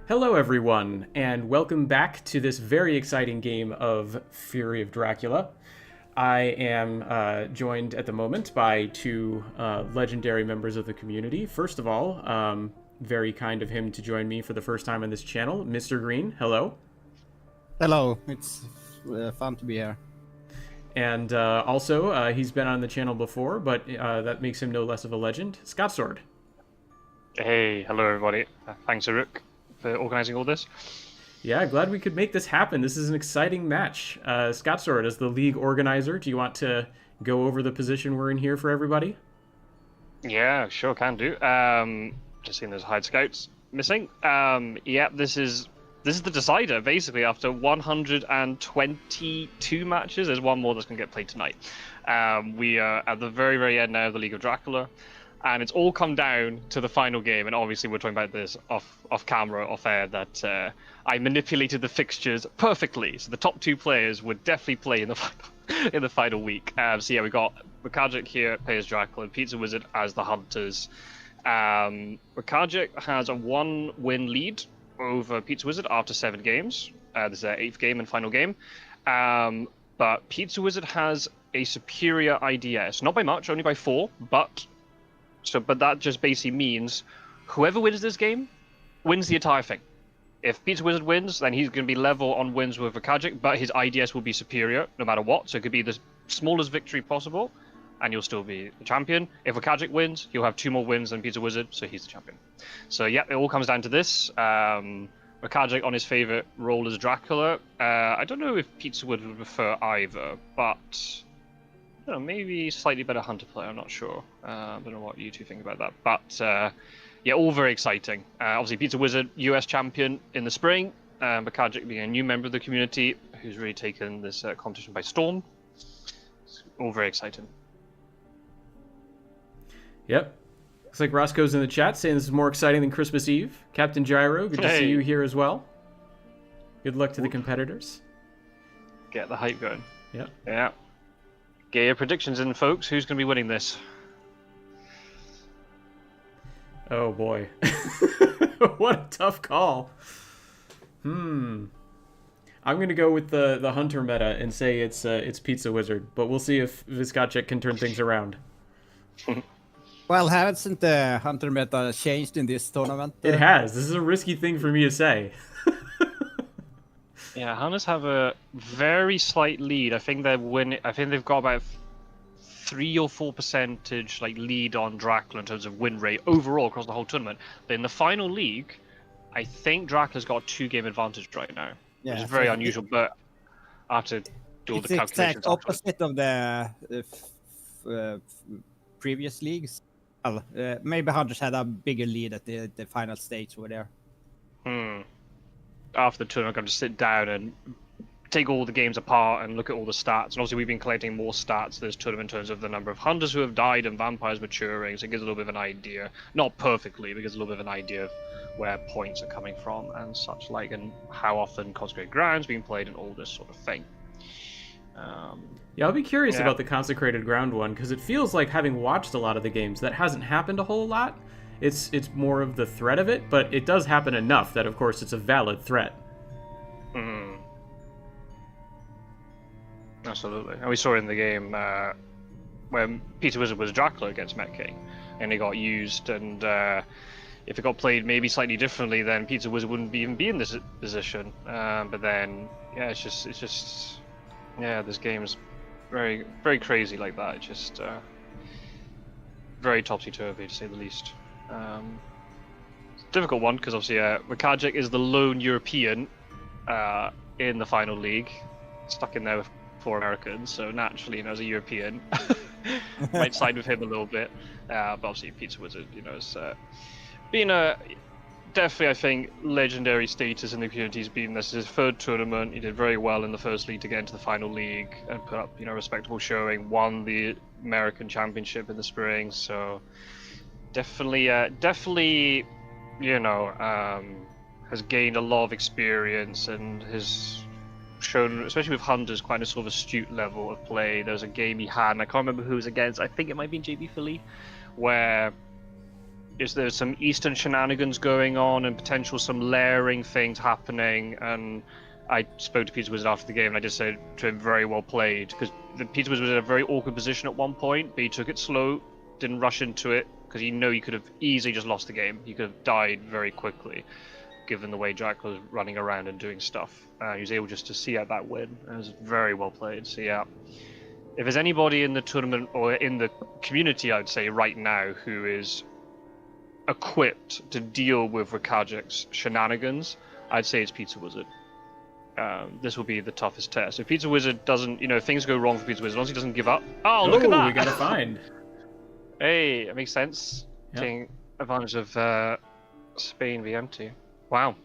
Hello, everyone, and welcome back to this very exciting game of Fury of Dracula. I am joined at the moment by two legendary members of the community. First of all, very kind of him to join me for the first time on this channel, Mistergreen. Hello. Hello, it's fun to be here. And also, he's been on the channel before, but that makes him no less of a legend, WcKaczek. Hey, hello everybody. Thanks, Aruk, for organising all this. Yeah, glad we could make this happen. This is an exciting match. WcKaczek, as the league organizer, do you want to go over the position we're in here for everybody? Yeah, sure can do. Just seeing those hide scouts missing. Yeah, this is the decider, basically, after 122 matches. There's one more that's going to get played tonight. We are at the very, very end now of the League of Dracula. And it's all come down to the final game, and obviously we're talking about this off camera, off air, that I manipulated the fixtures perfectly. So the top two players would definitely play in the final week. So yeah, we got WcKaczek here plays Dracula and Pizzawizard as the hunters. WcKaczek has a 1-win lead over Pizzawizard after 7 games. This is their 8th game and final game. But Pizzawizard has a superior IDS, not by much, only by 4, but that just basically means whoever wins this game wins the entire thing. If Pizzawizard wins, then he's going to be level on wins with WcKaczek, but his IDS will be superior no matter what. So it could be the smallest victory possible, and you'll still be the champion. If WcKaczek wins, he'll have 2 more wins than Pizzawizard, so he's the champion. So yeah, it all comes down to this. WcKaczek on his favorite role as Dracula. I don't know if Pizzawizard would prefer either, but I don't know, maybe slightly better hunter player, I'm not sure. I don't know what you two think about that. But yeah, all very exciting. Obviously, Pizzawizard, US champion in the spring. WcKaczek being a new member of the community who's really taken this competition by storm. It's all very exciting. Yep. Looks like Roscoe's in the chat saying this is more exciting than Christmas Eve. Captain Gyro, good to see you here as well. Good luck to the competitors. Get the hype going. Yep. Yeah. Get your predictions in, folks. Who's going to be winning this? Oh boy. What a tough call. I'm going to go with the hunter meta and say it's Pizzawizard, but we'll see if WcKaczek can turn things around. Well, hasn't the hunter meta changed in this tournament? It has. This is a risky thing for me to say. Yeah, Hunters have a very slight lead. I think they've got about 3 or 4% lead on Dracula in terms of win rate overall across the whole tournament. But in the final league, I think Dracula's got a 2-game advantage right now, which is very unusual. But I have to do all the calculations. It's opposite of the previous leagues. Well, maybe Hunters had a bigger lead at the final stage over there. After the tournament, I'm going to sit down and take all the games apart and look at all the stats. And obviously, we've been collecting more stats this tournament in terms of the number of hunters who have died and vampires maturing. So it gives a little bit of an idea, not perfectly, but it gives a little bit of an idea of where points are coming from and such like, and how often Consecrated Ground's being played and all this sort of thing. Yeah, I'll be curious about the Consecrated Ground one, because it feels like, having watched a lot of the games, that hasn't happened a whole lot. It's more of the threat of it, but it does happen enough that, of course, it's a valid threat. Absolutely. And we saw in the game when Pizzawizard was Dracula against Met King, and it got used, and if it got played maybe slightly differently, then Pizzawizard wouldn't even be in this position. But then, yeah, it's just, yeah, this game's very, very crazy like that. It's just very topsy-turvy, to say the least. It's a difficult one because obviously WcKaczek is the lone European in the final league, stuck in there with 4 Americans, so naturally, as a European, might side with him a little bit. But obviously, Pizzawizard, has been a definitely, I think, legendary status in the community. He's been this is his 3rd tournament. He did very well in the first league to get into the final league and put up, a respectable showing. Won the American Championship in the spring, so definitely, has gained a lot of experience and has shown, especially with Hunters, quite a sort of astute level of play. There was a game he had, and I can't remember who it was against. I think it might be JB Philly, where is there some Eastern shenanigans going on and potential some layering things happening. And I spoke to Pizzawizard after the game, and I just said to him, very well played, because the Pizzawizard was in a very awkward position at one point, but he took it slow, didn't rush into it, because he could have easily just lost the game. He could have died very quickly, given the way Dracula was running around and doing stuff. He was able just to see out that win. It was very well played. So yeah, if there's anybody in the tournament or in the community, I'd say right now, who is equipped to deal with WcKaczek's shenanigans, I'd say it's Pizzawizard. This will be the toughest test. If Pizzawizard doesn't, if things go wrong for Pizzawizard, as long as he doesn't give up. Oh, look at that! We got a find. Hey, that makes sense. Yep. Taking advantage of Spain v empty. Wow.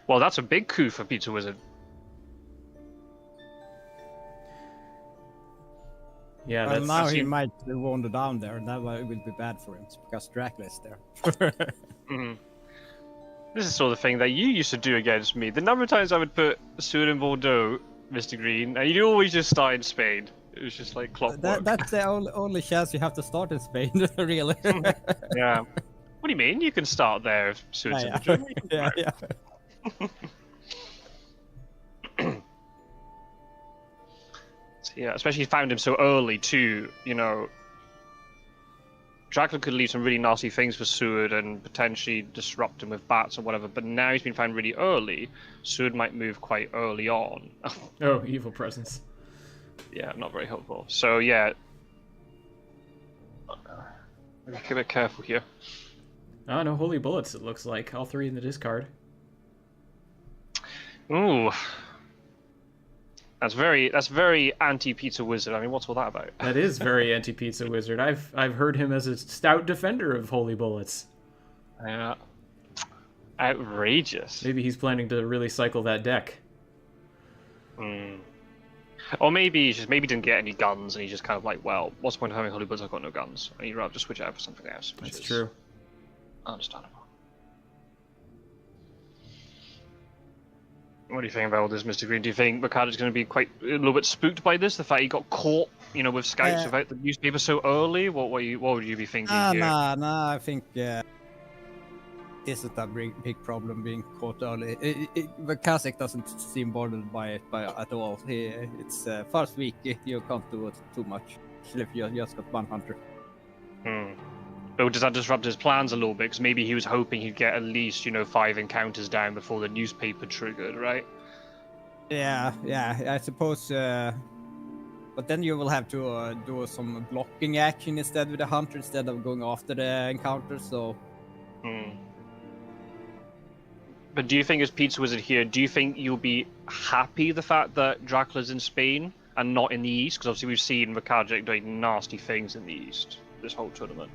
Well, that's a big coup for Pizzawizard. Yeah, Well, that's now he might wander down there, and that will be bad for him because Dracula is there. Mhm. This is sort of thing that you used to do against me. The number of times I would put Sur in Bordeaux, Mistergreen, and you'd always just start in Spain. It was just like clockwork. That's the only chance you have to start in Spain, really. Yeah. What do you mean? You can start there if Sur's in Bordeaux. Yeah. Yeah, especially found him so early too. Dracula could leave some really nasty things for Seward and potentially disrupt him with bats or whatever, but now he's been found really early. Seward might move quite early on. Oh, evil presence. Yeah, not very helpful. So yeah, be a bit careful here. Oh, no holy bullets, it looks like. All three in the discard. Ooh. That's very anti-Pizzawizard. I mean, what's all that about? That is very anti-Pizzawizard. I've heard him as a stout defender of holy bullets. Yeah. Outrageous. Maybe he's planning to really cycle that deck. Or maybe he didn't get any guns and he's just kind of like, well, what's the point of having holy bullets? I've got no guns. And he'd rather just switch it out for something else. That's true. Understandable. What do you think about all this, Mr. Green? Do you think WcKaczek's going to be a little bit spooked by this? The fact he got caught, with scouts without the newspaper so early? What would you be thinking here? Nah. I think this is a big problem being caught early. WcKaczek doesn't seem bothered by it at all. It's first week you can't do it too much. If you just got one hunter. But does that disrupt his plans a little bit? Because maybe he was hoping he'd get at least 5 encounters down before the newspaper triggered, right? Yeah, I suppose. But then you will have to do some blocking action instead with the hunter instead of going after the encounter. So. But do you think, as Pizzawizard here, do you think you'll be happy the fact that Dracula's in Spain and not in the East? Because obviously we've seen WcKaczek doing nasty things in the East this whole tournament.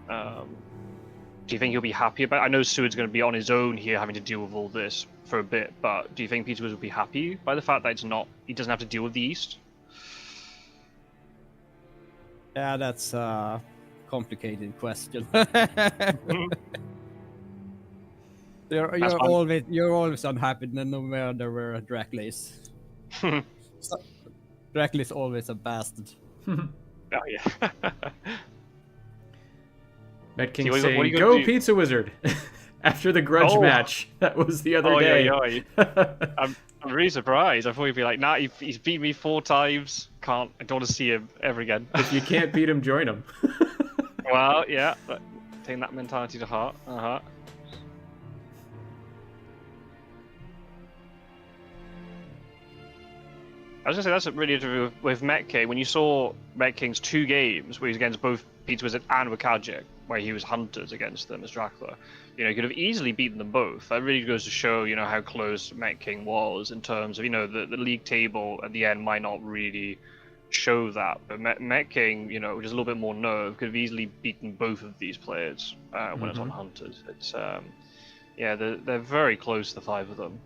Do you think he'll be happy about it? I know Seward's going to be on his own here having to deal with all this for a bit, but do you think Pizzawizard will be happy by the fact that he doesn't have to deal with the East? Yeah, that's a complicated question. You're always unhappy no matter where Dracula is. Dracula is always a bastard. Oh yeah. Met King saying, "Go Pizzawizard!" After the grudge match, that was the other day. Yeah. I'm really surprised. I thought he'd be like, "Nah, he's beat me 4 times. I don't want to see him ever again." If you can't beat him, join him. Well, yeah, but taking that mentality to heart. I was gonna say that's really interesting with McK. When you saw McKing's 2 games where he's against both Pizzawizard and WcKaczek, where he was hunters against them as Dracula, he could have easily beaten them both. That really goes to show, how close McKing was in terms of, the league table at the end might not really show that. But McKing, with just a little bit more nerve, could have easily beaten both of these players when it's on hunters. It's they're very close, the 5 of them.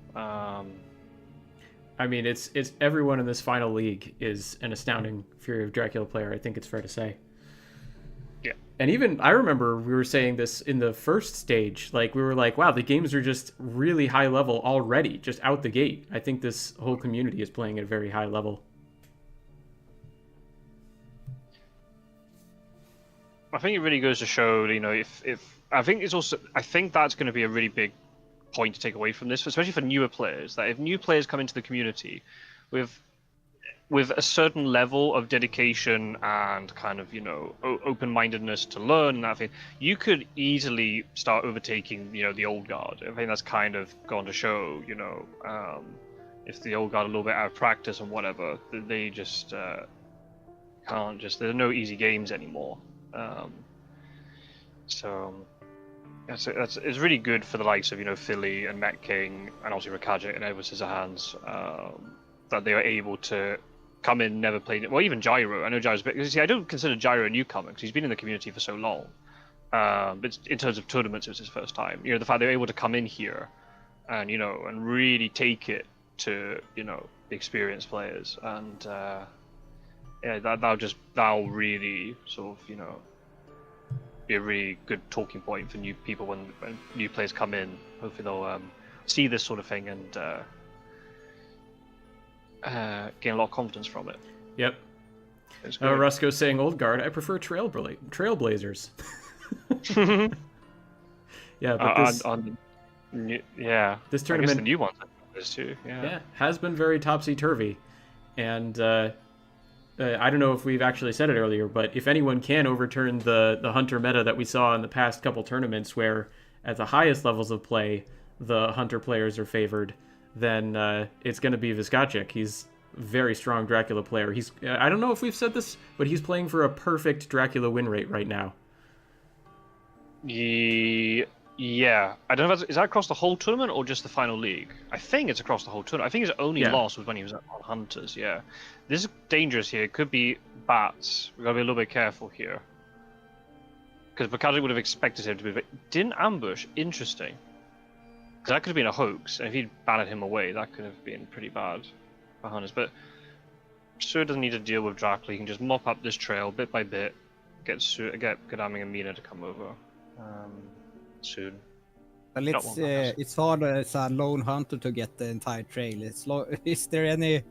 I mean, it's everyone in this final league is an astounding Fury of Dracula player. I think it's fair to say. Yeah. And even I remember we were saying this in the first stage. Like we were like, wow, the games are just really high level already, just out the gate. I think this whole community is playing at a very high level. I think it really goes to show, if I think that's going to be a really big point to take away from this, especially for newer players. That if new players come into the community with a certain level of dedication and kind of open-mindedness to learn and that thing, you could easily start overtaking the old guard. I think that's kind of gone to show. If the old guard a little bit out of practice and whatever, they just can't. There's no easy games anymore. So it's really good for the likes of Philly and Met King and obviously WcKaczek and Edward Scissorhands that they are able to come in, never played it. Well, even Gyro. I know Gyro's a bit. Because, I don't consider Gyro a newcomer because he's been in the community for so long. But in terms of tournaments, it was his first time. The fact they're able to come in here and and really take it to the experienced players, and that'll really sort of be a really good talking point for new people when new players come in. Hopefully they'll see this sort of thing and gain a lot of confidence from it. Yep. Rusko's saying old guard. I prefer trailblazers. Yeah, but this tournament, I guess the new ones is too. Yeah, has been very topsy-turvy, and I don't know if we've actually said it earlier, but if anyone can overturn the Hunter meta that we saw in the past couple tournaments, where at the highest levels of play the Hunter players are favored, then it's going to be WcKaczek. He's a very strong Dracula player. I don't know if we've said this, but he's playing for a perfect Dracula win rate right now. Yeah, I don't know is that across the whole tournament or just the final league? I think it's across the whole tournament. I think his only loss was when he was on Hunters. Yeah, this is dangerous here. It could be bats. We've got to be a little bit careful here because WcKaczek would have expected him to be. Didn't ambush. Interesting. Because that could have been a hoax, and if he'd banned him away, that could have been pretty bad for Hunters. But Sur doesn't need to deal with Dracula. He can just mop up this trail bit by bit, get Godaming and Mina to come over soon. But it's hard as a lone hunter to get the entire trail. Is there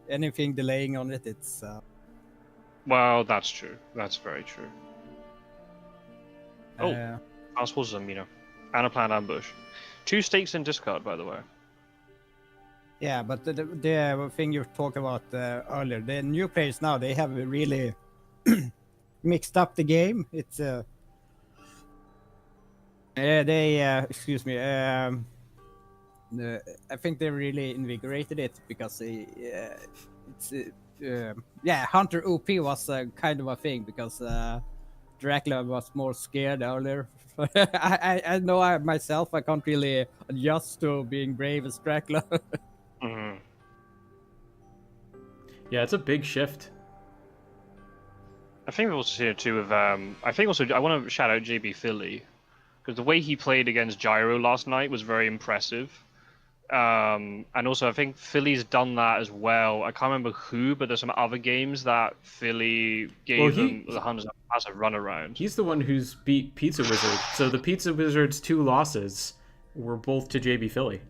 anything delaying on it? It's well, that's true. That's very true. Fast horses on Mina. And a planned ambush. 2 stakes in discard, by the way. Yeah, but the thing you talked about earlier, the new players now, they have really mixed up the game. It's excuse me. I think they really invigorated it because Hunter OP was kind of a thing because Dracula was more scared earlier. I know myself, I can't really adjust to being brave as Dracula. Mm-hmm. Yeah, it's a big shift. I think we've also seen it too with I want to shout out JB Philly because the way he played against Gyro last night was very impressive. And also I think Philly's done that as well. I can't remember who, but there's some other games that Philly gave them the Hunters as a run around. He's the one who's beat Pizzawizard. So the Pizzawizard's 2 losses were both to JB Philly.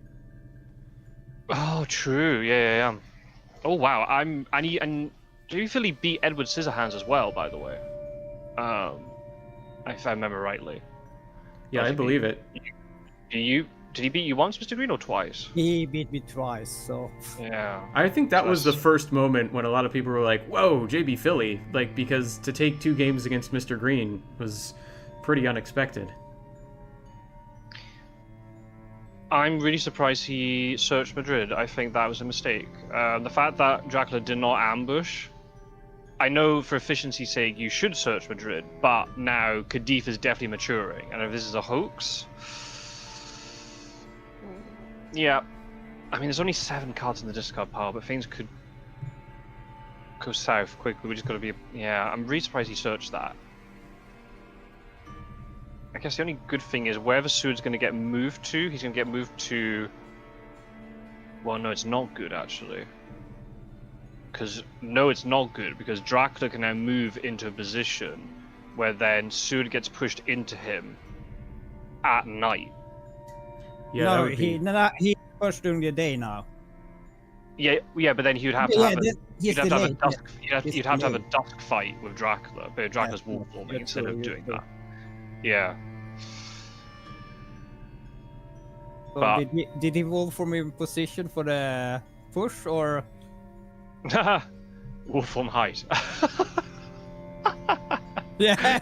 Oh, true. Yeah. Oh wow. And JB Philly beat Edward Scissorhands as well, by the way. If I remember rightly. Yeah, I believe it. Did he beat you once, Mr. Green, or twice? He beat me twice, so... Yeah. I think that was the first moment when a lot of people were like, whoa, JB Philly. Because to take 2 games against Mr. Green was pretty unexpected. I'm really surprised he searched Madrid. I think that was a mistake. The fact that Dracula did not ambush... I know for efficiency's sake you should search Madrid, but now Kadif is definitely maturing. And if this is a hoax... Yeah, I mean, there's only 7 cards in the discard pile, but things could go south quickly. We just got to be... Yeah, I'm really surprised he searched that. I guess the only good thing is wherever Sud's going to get moved to, he's going to get moved to... Well, no, it's not good, actually. No, it's not good, because Dracula can now move into a position where then Sud gets pushed into him at night. Yeah, he pushed during the day now. Yeah, but then you'd have to Yeah, have a, he's you'd have to have a delayed, dusk, you'd have to have a delayed. dusk fight with Dracula, but Dracula's wolf forming instead of doing that. Yeah. So But- did he wolf from in position for the push or? wolf form height. Yeah.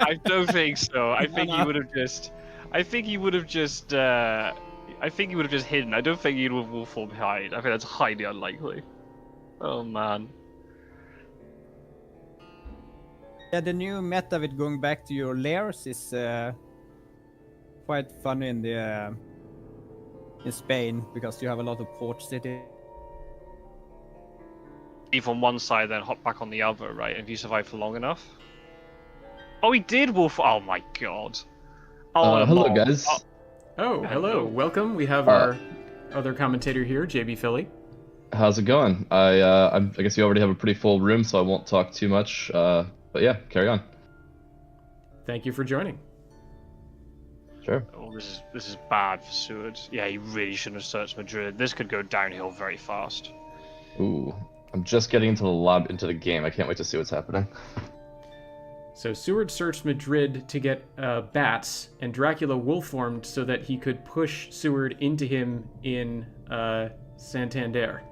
I don't think so. I think No. he would have just. I think he would have just. I think he would have just hidden. I don't think he would have wolf form hide. I think that's highly unlikely. Oh man. Yeah, the new meta with going back to your lairs is quite funny in the in Spain because you have a lot of port city. Leave on one side, then hop back on the other, right? If you survive for long enough. Oh, he did wolf. Oh my god. Oh, Hello, Mom. guys. Oh, hello. Hello. Welcome. We have our other commentator here, JB Philly. How's it going? I guess you already have a pretty full room, so I won't talk too much. But yeah, carry on. Thank you for joining. Sure. Oh, this is bad for Seward. Yeah, he really shouldn't have searched Madrid. This could go downhill very fast. Ooh, I'm just getting into the game. I can't wait to see what's happening. So Seward searched Madrid to get bats, and Dracula wolf formed so that he could push Seward into him in Santander.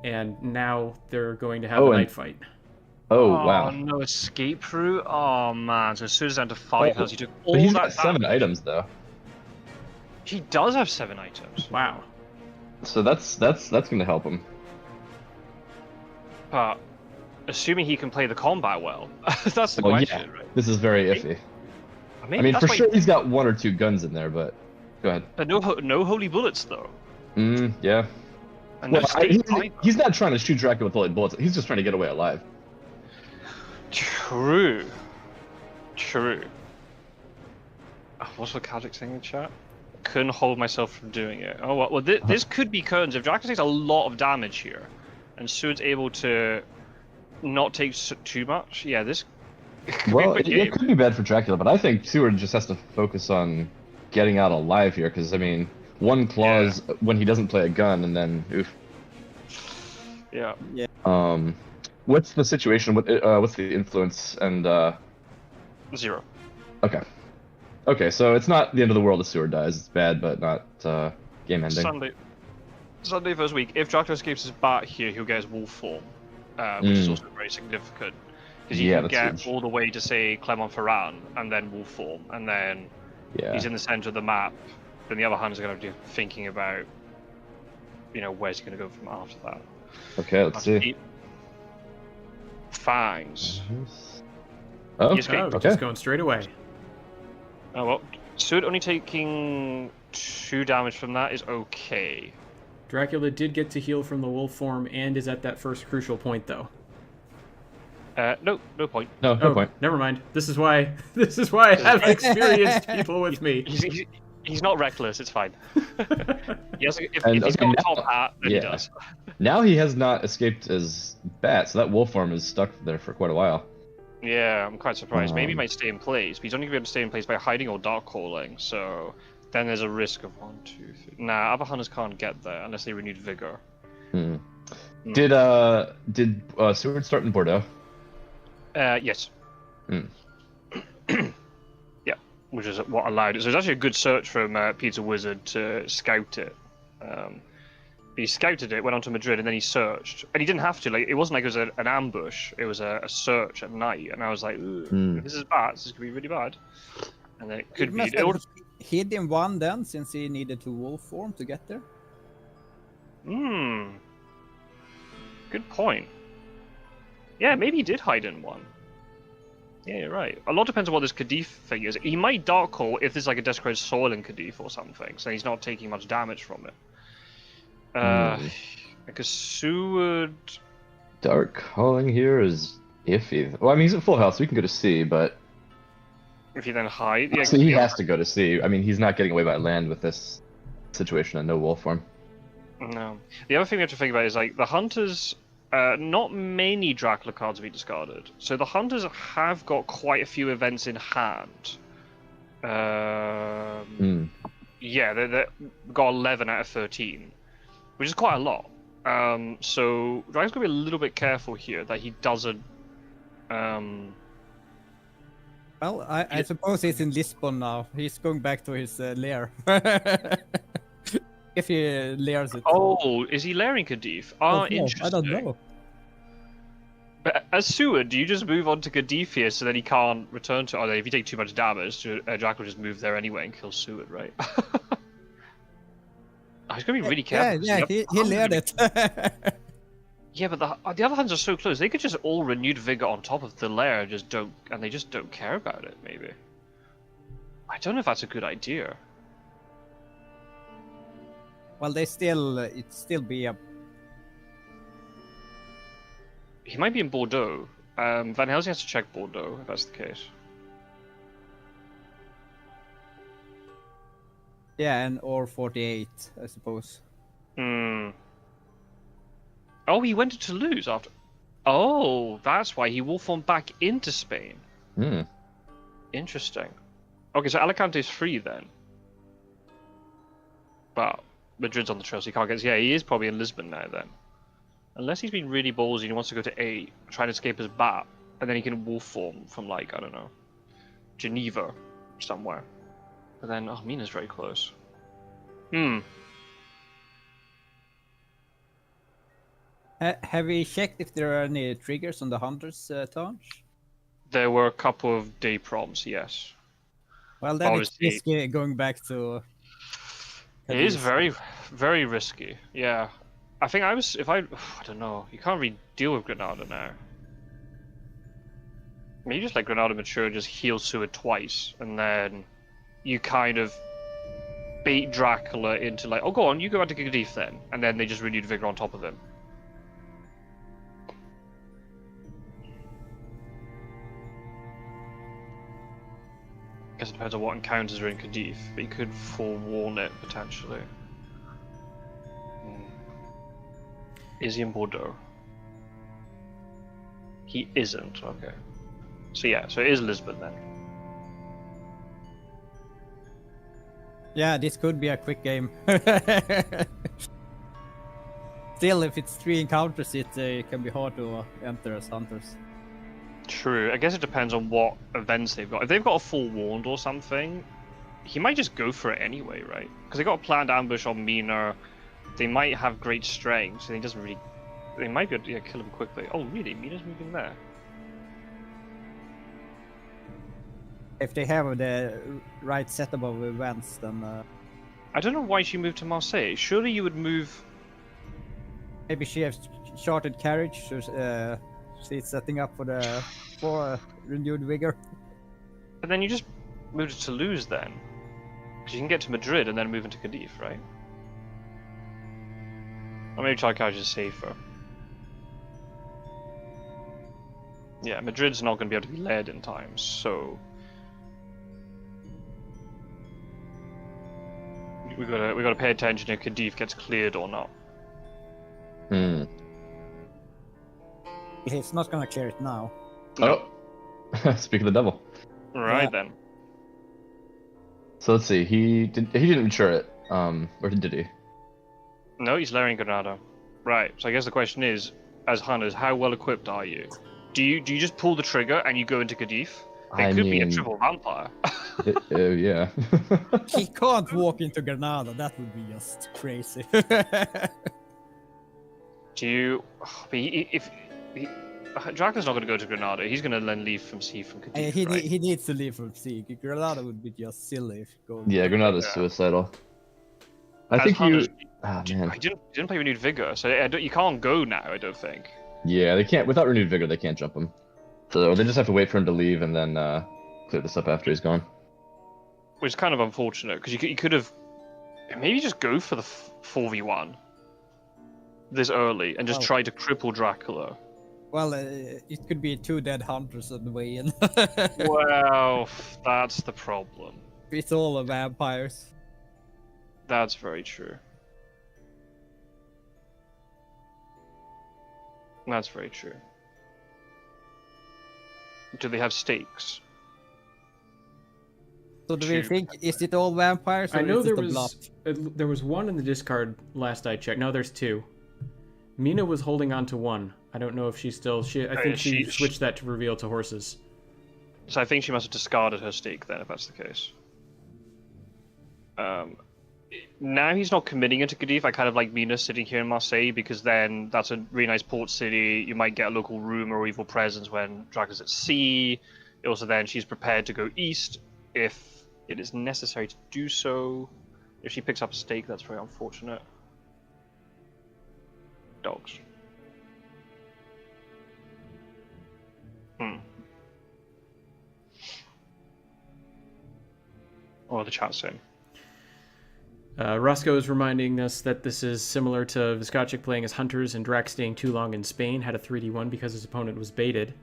And now they're going to have a night fight. Oh wow. No escape route. Oh man. So Seward's down to 5 health. He took all But he's that got 7 damage. items though. He does have 7 items. Wow. So that's gonna help him. But assuming he can play the combat well, that's the Well, question, yeah. right? This is very iffy. Maybe I mean, that's for why- sure he's got 1 or 2 guns in there, but go ahead. But no holy bullets though. Yeah. And Well, no state either. he's not trying to shoot Dracula with holy bullets. He's just trying to get away alive. True. What's WcKaczek saying in the chat? Couldn't hold myself from doing it. Oh well, this could be Kearns. If Dracula takes a lot of damage here, and Seward's able to not take too much, yeah, this could Well, be a good it game. could be bad for Dracula, but I think Seward just has to focus on getting out alive here, because I mean, 1 clause when he doesn't play a gun, and then oof. Yeah. What's the situation? What's the influence? And 0. okay, so it's not the end of the world if Seward dies. It's bad, but not game ending. Sunday first week. If Dracula escapes his bat here, he'll get his wolf form, which is also very significant. Because you Yeah, can that's get huge. all the way to say Clermont-Ferrand and then wolf form, and then Yeah. he's in the center of the map. Then the other hand is going to be thinking about, where's he going to go from after that. Okay, let's see. Fangs. Oh, He escaped. okay. Just going straight away. Oh well, Seward only taking 2 damage from that is okay. Dracula did get to heal from the wolf form and is at that first crucial point, though. No point. No point. Never mind. This is why I have experienced people with me. He's not reckless. It's fine. Yes, if And, he's okay, got a now- top hat, then he yeah. does. Now he has not escaped as bat, so that wolf form is stuck there for quite a while. Yeah, I'm quite surprised. Maybe he Um, might stay in place, but he's only going to be able to stay in place by hiding or dark calling. So then there's a risk of 1, 2, 3. Nah, other hunters can't get there unless they renewed vigor. Hmm. Hmm. Did Seward start in Bordeaux? Yes. Hmm. Yeah, which is what allowed it. So it's actually a good search from Pizzawizard to scout it. He scouted it, went on to Madrid, and then he searched. And he didn't have to. Like, it wasn't like it was an ambush. It was a search at night. And I was like, ooh, if this is bad, this could be really bad. And then it could He be. must have hid in 1 then, since he needed to wolf form to get there. Good point. Yeah, maybe he did hide in 1. Yeah, you're right. A lot depends on what this Kadif thing is. He might dark call if there's like a desecrated soil in Kadif or something, so he's not taking much damage from it. Because Seward. Dark calling here is iffy. Well, I mean, he's at full health, so he can go to C, but If he then hide, yeah, so he has to go to C. I mean, he's not getting away by land with this situation and no wolf form. No. The other thing we have to think about is like the hunters. Not many Dracula cards have been discarded, so the hunters have got quite a few events in hand. Yeah, they got 11 out of 13, which is quite a lot. So Dragon's gonna be a little bit careful here that he doesn't. Well, I suppose he's in Lisbon now. He's going back to his lair. If he lairs it. Oh, is he lairing Kadif? Oh, no, Interesting. I don't know. But as Seward, do you just move on to Kadif here so that he can't return to? Oh, if you take too much damage, Jack will just move there anyway and kill Seward, right? Oh, he's gonna be really careful. Yeah, he laired it. Yeah, but the other hands are so close. They could just all renewed vigor on top of the lair, and they just don't care about it. Maybe. I don't know if that's a good idea. Well, it'd still be a. He might be in Bordeaux. Van Helsing has to check Bordeaux if that's the case. Yeah, and or 48, I suppose. Hmm. Oh, he went to Toulouse after. Oh, that's why he wolf formed back into Spain. Hmm. Interesting. Okay, so Alicante is free then. But Madrid's on the trail, so he can't get. Yeah, he is probably in Lisbon now then. Unless he's been really ballsy and he wants to go to A, try and escape his bat, and then he can wolf form from, like, I don't know, Geneva somewhere. But then, oh, Mina's very close. Have we checked if there are any triggers on the Hunter's Targe? There were a couple of day prompts, yes. Well, then it's Obviously. risky going back to. It is very, very risky. Yeah, I think I don't know. You can't really deal with Granada now. Maybe just let Granada mature, just heal Seward twice, and then you kind of bait Dracula into like, oh, go on, you go back to Gadif then, and then they just renewed vigor on top of him. Guess it depends on what encounters are in Kadif, but you could forewarn it potentially. Is he in Bordeaux? He isn't, okay. So yeah, so it is Lisbon then. Yeah, this could be a quick game. Still, if it's 3 encounters, it can be hard to enter as hunters. True, I guess it depends on what events they've got. If they've got a full warned or something, he might just go for it anyway, right? Because they got a planned ambush on Mina. They might have great strength, so he doesn't really. They might be able to kill him quickly. Oh, really? Mina's moving there. If they have the right setup of events, then I don't know why she moved to Marseille. Surely you would move. maybe she has chartered carriage. So, she's setting up for renewed vigor. But then you just move to Toulouse then, because you can get to Madrid and then move into Cadiz, right? Or maybe chartered carriage is safer. Yeah, Madrid's not going to be able to be led in time, so we gotta pay attention if Cadiz gets cleared or not. Hmm. He's not gonna clear it now. No. Oh, speak of the devil. Right Yeah. then. So let's see. He didn't mature it. Or did he? No, he's layering Granada. Right. So I guess the question is, as hunters, how well equipped are you? Do you just pull the trigger and you go into Cadiz? It could be a triple vampire. Yeah. He can't walk into Granada. That would be just crazy. Do you? But Dracula's not going to go to Granada. He's going to then leave from Cadiz, right? he needs to leave from sea. Granada would be just silly if going. Yeah, Granada's suicidal. I As think hunters, you. Ah, man. I didn't play renewed vigor, so you can't go now. I don't think. Yeah, they can't. Without renewed vigor, they can't jump him. So they just have to wait for him to leave and then clear this up after he's gone. Which is kind of unfortunate because you could have maybe just go for the 4v1 this early and just try to cripple Dracula. Well, it could be 2 dead hunters on the way in. Well, that's the problem. It's all vampires. That's very true. That's very true. Do they have stakes? So do we think, is it all vampires or I know is it a bluff? there was one in the discard last I checked. No, there's 2. Mina was holding on to 1. I don't know if she's still. I think she switched that to reveal to horses. So I think she must have discarded her stake then, if that's the case. Now he's not committing into Cadiz. I kind of like Mina sitting here in Marseille because then that's a really nice port city. You might get a local rumor or evil presence when Dracula's at sea. Also, then she's prepared to go east if it is necessary to do so. If she picks up a stake, that's very unfortunate. Dogs. Or the chat saying. Roscoe is reminding us that this is similar to WcKaczek playing as hunters and Drac staying too long in Spain, had a 3d1 because his opponent was baited.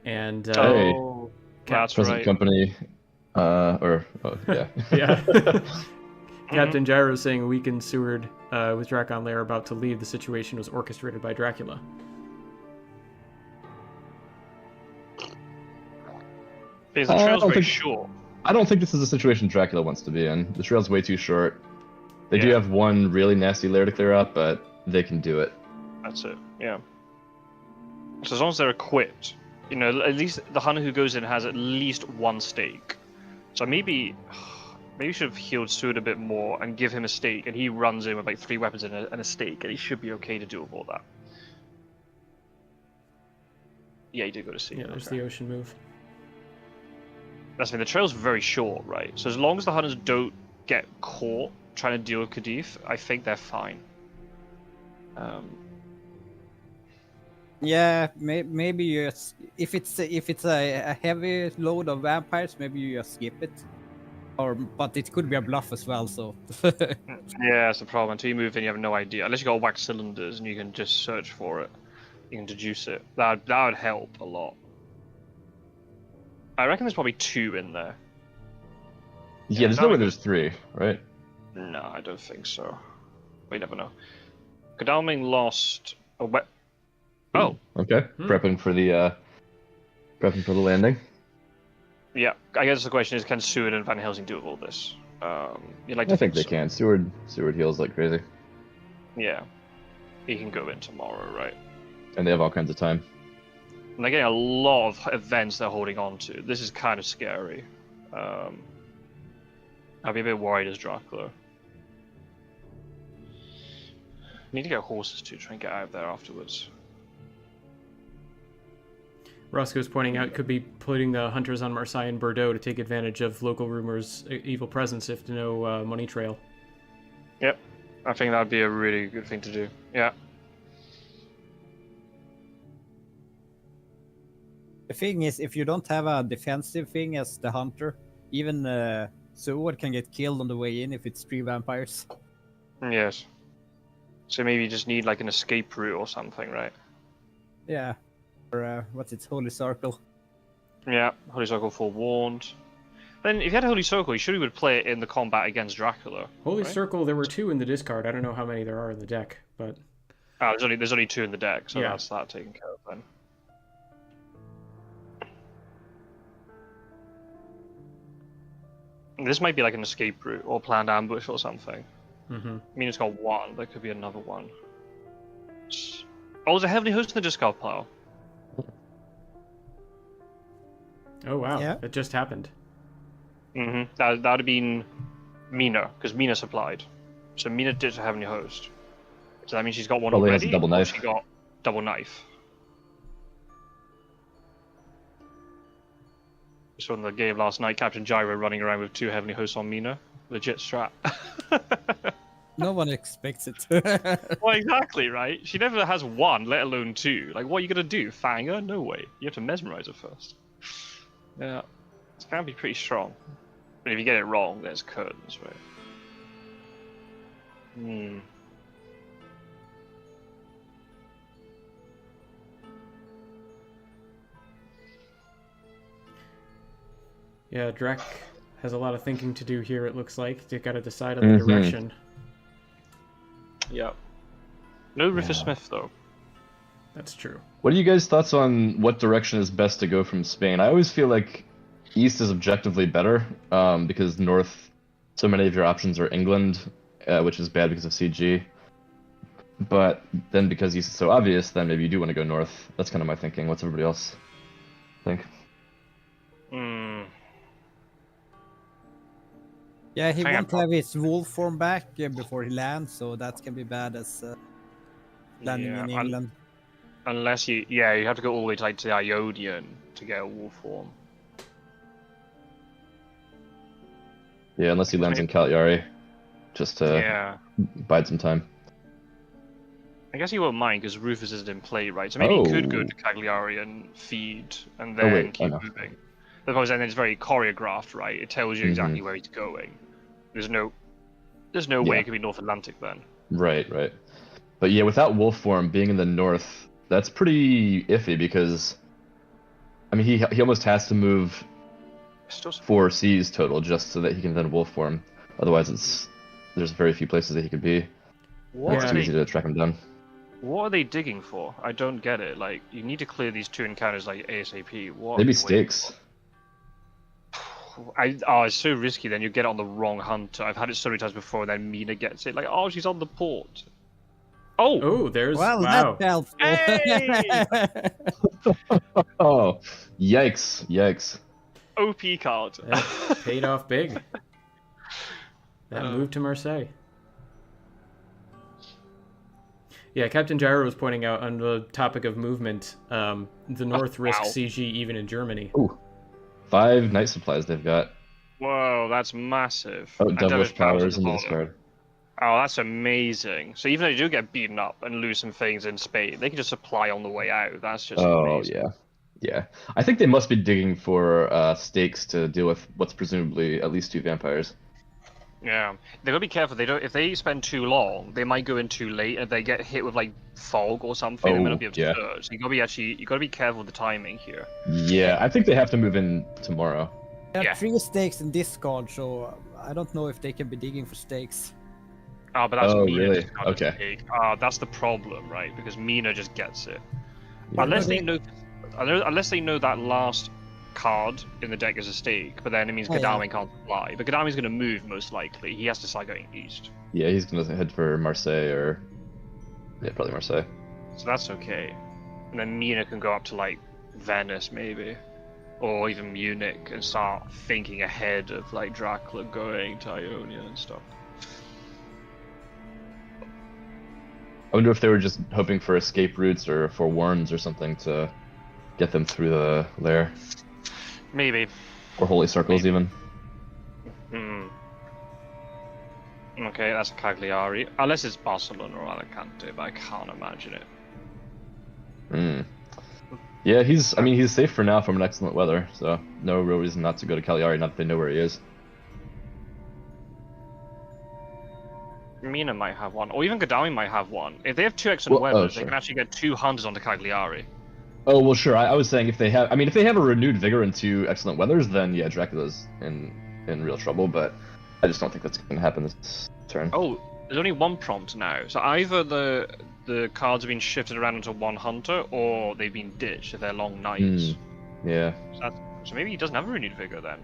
And That's Present right. company, yeah. yeah. Captain Gyro saying a weakened Seward with Dracon Lair about to leave. The situation was orchestrated by Dracula. Because the trail's very short. I don't think this is a situation Dracula wants to be in. The trail's way too short. They do have one really nasty lair to clear up, but they can do it. That's it, yeah. So as long as they're equipped, you know, at least the hunter who goes in has at least 1 stake. So maybe you should have healed Seward a bit more and give him a stake, and he runs in with like 3 weapons and a stake, and he should be okay to do with all that. Yeah, he did go to sea. Yeah, there's the ocean move. That's the thing, the trail's very short, right? So as long as the hunters don't get caught trying to deal with Cadiz, I think they're fine. Yeah, maybe you if it's a heavy load of vampires, maybe you just skip it. But it could be a bluff as well, so. Yeah, that's the problem. Until you move in, you have no idea. Unless you got wax cylinders and you can just search for it, you can deduce it. That would help a lot. I reckon there's probably 2 in there. Yeah, there's no way there's 3, right? No, I don't think so. We never know. Godalming lost a wet. Oh, okay. Prepping for the landing. Yeah, I guess the question is, can Seward and Van Helsing do all this? You'd like to I think they so. can. Seward heals like crazy. Yeah, he can go in tomorrow, right? And they have all kinds of time. And they're getting a lot of events they're holding on to. This is kind of scary. I'd be a bit worried as Dracula. Need to get horses to try and get out of there afterwards. Roscoe's pointing out could be putting the hunters on Marseille and Bordeaux to take advantage of local rumors' evil presence if no money trail. Yep, I think that'd be a really good thing to do. Yeah. The thing is, if you don't have a defensive thing as the hunter, even Seward can get killed on the way in if it's 3 vampires. Yes. So maybe you just need like an escape route or something, right? Yeah. Or what's it, Holy Circle? Yeah, Holy Circle forewarned. Then if you had a Holy Circle, you surely would play it in the combat against Dracula. Holy right? Circle, there were 2 in the discard. I don't know how many there are in the deck, but... There's only 2 in the deck, so yeah. That's that taken care of then. This might be like an escape route or planned ambush or something. Mm-hmm. I mean, it's got 1. There could be another one. Oh, there's a Heavenly Host in the discard pile. Oh, wow. Yeah. That just happened. Mm-hmm. That would have been Mina, because Mina supplied. So Mina did have Heavenly Host. So that means she's got one Probably already. has a double knife. She got double knife. So in the game last night, Captain Gyro running around with 2 Heavenly Hosts on Mina. Legit strat. No one expects it. Well, exactly, right? She never has 1, let alone 2. Like, what are you gonna do? Fang her? No way. You have to mesmerize her first. Yeah. It's gonna be pretty strong. But if you get it wrong, there's curtains, right? Hmm. Yeah, Drek has a lot of thinking to do here, it looks like. They gotta decide on the direction. Yeah. No Rufus Smith, though. That's true. What are you guys' thoughts on what direction is best to go from Spain? I always feel like east is objectively better, because north, so many of your options are England, which is bad because of CG. but then because he's so obvious, then maybe you do want to go north. That's kind of my thinking. What's everybody else think? Yeah, he Hang on, wants to have his wolf form back before he lands, so that can be bad as landing in England. Unless you have to go all the way to like to the Ionian to get a wolf form. Yeah, unless he lands in Cagliari, just to bide some time. I guess he won't mind because Rufus isn't in play, right? So maybe he could go to Cagliari and feed and then keep moving. Because then it's very choreographed, right? It tells you exactly where he's going. There's no way it could be North Atlantic then. Right. But yeah, without wolf form being in the north, that's pretty iffy because, I mean, he almost has to move 4 Cs total just so that he can then wolf form. Otherwise, there's very few places that he could be. It's too easy to track him down. What are they digging for? I don't get it. Like, you need to clear these 2 encounters like ASAP. What? Maybe stakes. It's so risky. Then you get on the wrong hunter. I've had it so many times before. And then Mina gets it. Like, oh, she's on the port. Oh, there's that's helpful. Hey! Oh, yikes! OP card. Yeah, paid off big. That move to Marseille. Yeah, Captain Gyro was pointing out on the topic of movement, the North risks CG even in Germany. Ooh, 5 night supplies they've got. Whoa, that's massive. Oh, devilish powers into this card. Oh, that's amazing. So even though they do get beaten up and lose some things in Spain, they can just supply on the way out. That's just amazing. Yeah. I think they must be digging for stakes to deal with what's presumably at least 2 vampires. Yeah, they gotta be careful. If they spend too long, they might go in too late, and if they get hit with like fog or something, they might not be able to surge. So you gotta be careful with the timing here. Yeah, I think they have to move in tomorrow. There are 3 stakes in this card, so I don't know if they can be digging for stakes. Oh, but that's Mina. Really? Okay. That's the problem, right? Because Mina just gets it. Yeah. Unless they know that last card in the deck is a stake, but then it means Godalming can't fly. But Godalming's going to move most likely. He has to start going east. Yeah, he's going to head for Marseille or... Yeah, probably Marseille. So that's okay. And then Mina can go up to, like, Venice, maybe. Or even Munich and start thinking ahead of, like, Dracula going to Ionia and stuff. I wonder if they were just hoping for escape routes or for warns or something to get them through the lair. Maybe. Or holy circles, even. Okay, that's a Cagliari. Unless it's Barcelona or Alicante, but I can't imagine it. Yeah, he's safe for now from an excellent weather, so no real reason not to go to Cagliari, not that they know where he is. Mina might have one, or even Godalming might have one. If they have 2 excellent weathers, they can actually get 2 hunters onto Cagliari. Oh, well, sure. I was saying if they have a renewed vigor and 2 excellent weathers, then yeah, Dracula's in real trouble, but I just don't think that's going to happen this turn. Oh, there's only 1 prompt now. So either the cards have been shifted around into 1 hunter, or they've been ditched if they're long nights. Yeah. So maybe he doesn't have a renewed vigor then.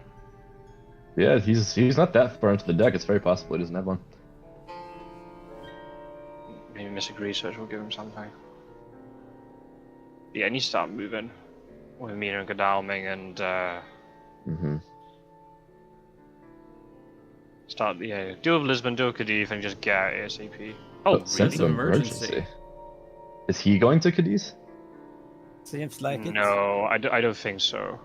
Yeah, he's not that far into the deck. It's very possible he doesn't have one. Maybe Mystic Research will give him something. Yeah, and you start moving with Mina and Godalming and deal with Lisbon, deal with Cadiz, and just get out ASAP. Oh, really? Sense of emergency. Is he going to Cadiz? Seems like it. No, I don't think so.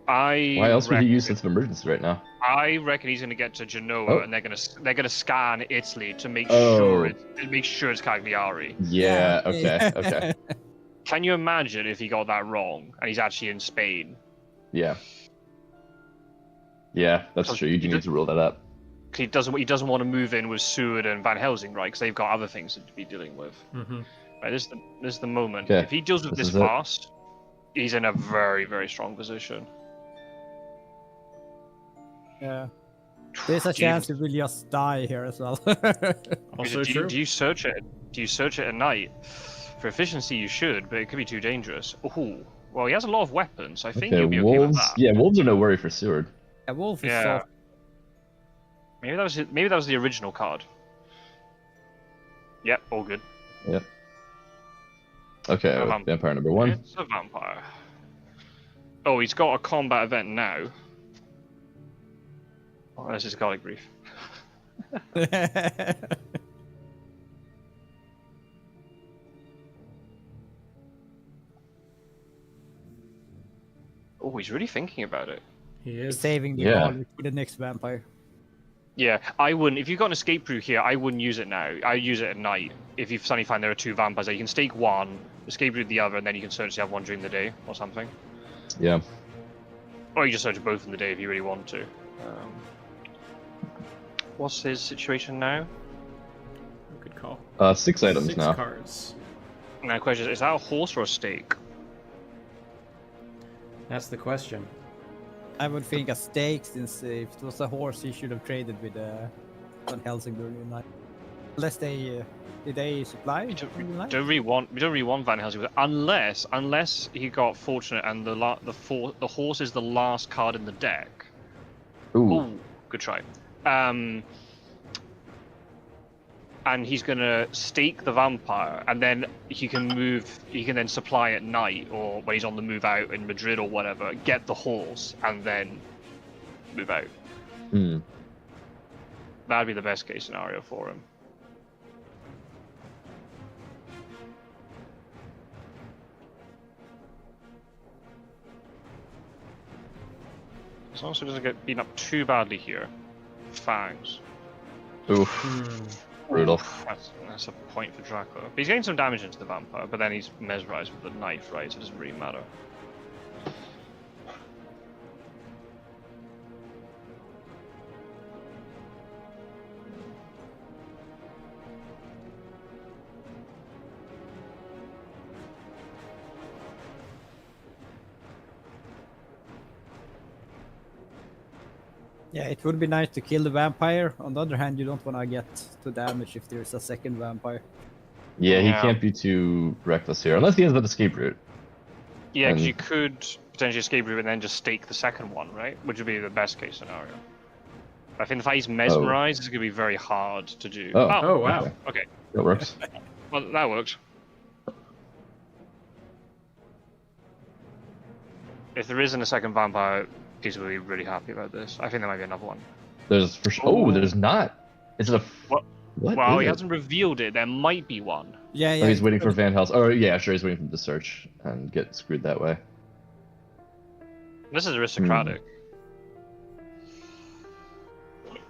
Why else would he use sense of emergency right now? I reckon he's going to get to Genoa, and they're going to scan Italy to make sure it's Cagliari. Yeah. Okay. Can you imagine if he got that wrong and he's actually in Spain? Yeah. Yeah, that's true. You do need to rule that out. He doesn't want to move in with Seward and Van Helsing, right? Because they've got other things to be dealing with. Right, this is the moment. Okay. If he deals with this fast, he's in a very, very strong position. Yeah. There's a chance it will just die here as well. Also true. Do you search it? Do you search it at night? For efficiency, you should, but it could be too dangerous. Ooh. Well, he has a lot of weapons. I think you'll be okay with that. Yeah, wolves are no worry for Seward. Yeah, wolf is soft. Maybe that was the original card. Yep, all good. Yep. Okay, vampire number 1. It's a vampire. Oh, he's got a combat event now. Oh, this is garlic brief. Oh, he's really thinking about it. He is. Saving the Yeah. garlic for the next vampire. Yeah, I wouldn't. If you've got an escape route here, I wouldn't use it now. I use it at night. If you suddenly find there are 2 vampires, there, you can stake one, escape route the other, and then you can search the other one during the day or something. Yeah. Or you just search both in the day if you really want to. What's his situation now? Good call. 6 items 6 now. cards. Now, the question is that a horse or a stake? That's the question. I would think a stake, since if it was a horse, he should have traded with Van Helsing during the night. Unless they did they supply? We during the night? don't really want Van Helsing with it, unless he got fortunate and the horse is the last card in the deck. Ooh. Good try. And he's gonna stake the vampire, and then he can then supply at night, or when he's on the move out in Madrid or whatever, get the horse and then move out. Hmm. That'd be the best case scenario for him. As long as he doesn't get beaten up too badly here. Fangs. Oof. Brutal. That's a point for Dracula. But he's getting some damage into the vampire, but then he's mesmerized with the knife, right? So it doesn't really matter. Yeah, it would be nice to kill the vampire. On the other hand, you don't want to get to damage if there's a second vampire. Yeah, he Yeah. can't be too reckless here, unless he has that escape route. Yeah, because And- you could potentially escape route and then just stake the second one, right? Which would be the best case scenario. I think if he's mesmerized, it's going to be very hard to do. Oh, wow. Okay. That works. Well, that works. If there isn't a second vampire, people will be really happy about this. I think there might be another one. There's for sure. Oh, there's not. Is it a? What? What? Well, is he it? hasn't revealed it. There might be one. Yeah, yeah. Oh, he's waiting for Van Helsing. Oh, yeah, sure. He's waiting for him to search and get screwed that way. This is aristocratic.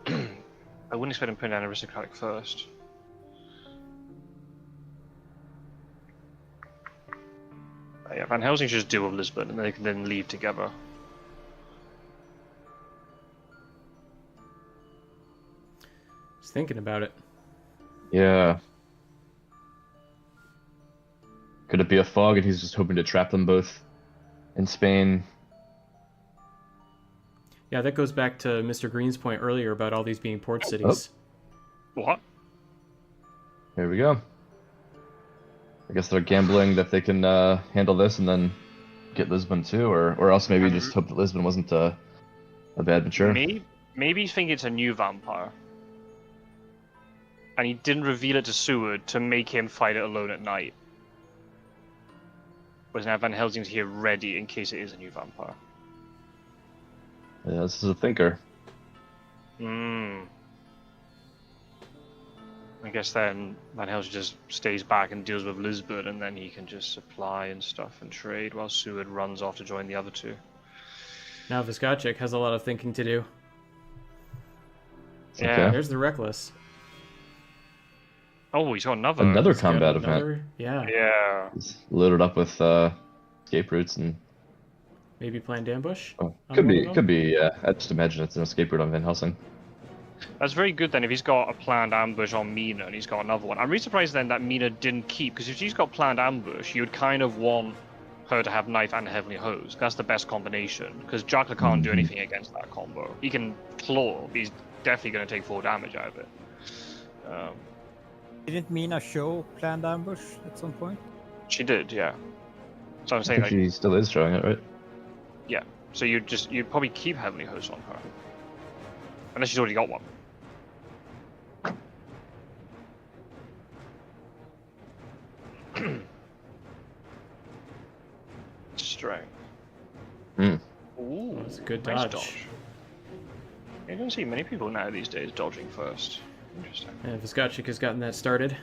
I wouldn't expect him to put down aristocratic first. Yeah, Van Helsing should just deal with Lisbon, and they can then leave together. Just thinking about it. Yeah. Could it be a fog and he's just hoping to trap them both in Spain? Yeah, that goes back to Mr. Green's point earlier about all these being port cities. What? Here we go. I guess they're gambling that they can handle this and then get Lisbon too, or else maybe just hope that Lisbon wasn't a bad mature. Maybe he's thinking it's a new vampire. And he didn't reveal it to Seward to make him fight it alone at night. Whereas now Van Helsing's here ready in case it is a new vampire. Yeah, this is a thinker. I guess then Van Helsing just stays back and deals with Lisbon, and then he can just supply and stuff and trade while Seward runs off to join the other two. Now WcKaczek has a lot of thinking to do. Yeah. Okay. There's the Reckless. Oh, he's got another. Another He's got combat event. another- Yeah. Yeah. He's loaded up with escape routes and Maybe planned ambush? oh, on could one be of them? Yeah. I just imagine it's an escape route on Van Helsing. That's very good then if he's got a planned ambush on Mina and he's got another one. I'm really surprised then that Mina didn't keep, because if she's got planned ambush, you would kind of want her to have knife and heavenly hose. That's the best combination, because Dracula can't do anything against that combo. He can claw, but he's definitely going to take 4 damage out of it. Didn't Mina show planned ambush at some point? She did, yeah. So I'm I saying think like, she still is showing it, right? yeah. So you'd probably keep heavenly hose on her. Unless she's already got one. strength. Mm. Ooh, That's a good nice dodge. You don't see many people now these days dodging first. Interesting. And WcKaczek has gotten that started.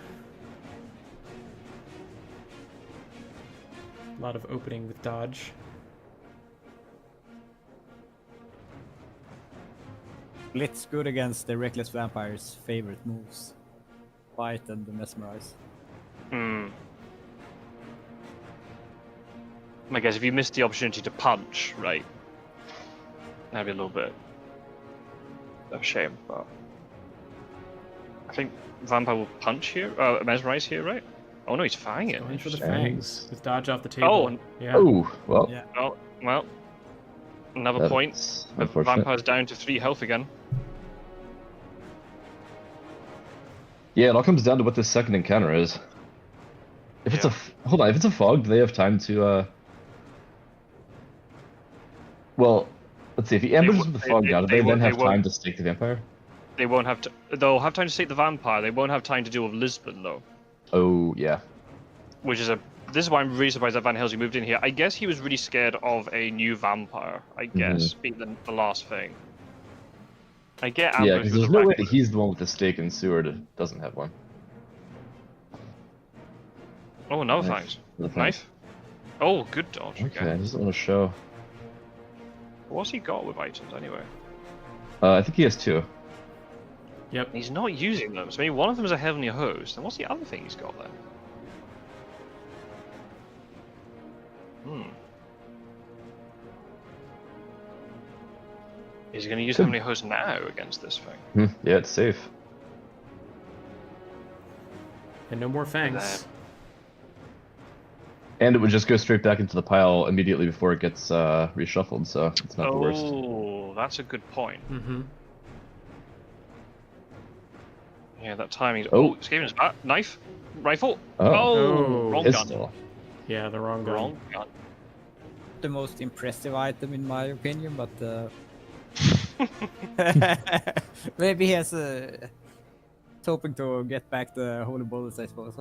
A lot of opening with dodge. Blitz good against the Reckless Vampire's favorite moves. Fight and the Mesmerize. Hmm. I guess if you missed the opportunity to punch, right, that'd be a little bit of a shame, but I think Vampire will punch here, Mesmerize here, right? Oh no, he's fanging it. Going for the Interesting. fangs with dodge off the table. Oh, yeah. Oh, well, Yeah. Oh, well, another that's point. The unfortunate. Vampire's down to 3 health again. Yeah, it all comes down to what this second encounter is. If it's Yeah. hold on, if it's a fog, do they have time to Well, let's see. If he ambushes with the fog down, do they then have time to stake the vampire? They won't have to. They'll have time to stake the Vampire. They won't have time to deal with Lisbon though. Oh yeah. Which is This is why I'm really surprised that Van Helsing moved in here. I guess he was really scared of a new vampire. I guess being the last thing. I get Yeah, ambushed because with there's the no way rifle. that he's the one with the stake and Seward doesn't have one. Oh, another Nice. thanks. Another Knife. Oh, good dodge. Okay, he doesn't want to show. What's he got with items anyway? I think he has 2. Yep. He's not using them. So maybe one of them is a Heavenly Host. And what's the other thing he's got then? Is he going to use Heavenly Host now against this thing? Yeah, it's safe. And no more fangs. And it would just go straight back into the pile immediately before it gets reshuffled, so it's not the worst. Oh, that's a good point. Mm-hmm. Yeah, that timing. Oh. Oh, escaping his back. Knife. Rifle. Oh. Oh. Wrong gun. Pistol. Yeah, the wrong gun. Wrong gun. The most impressive item in my opinion, but maybe he has hoping to get back the holy bullets, I suppose.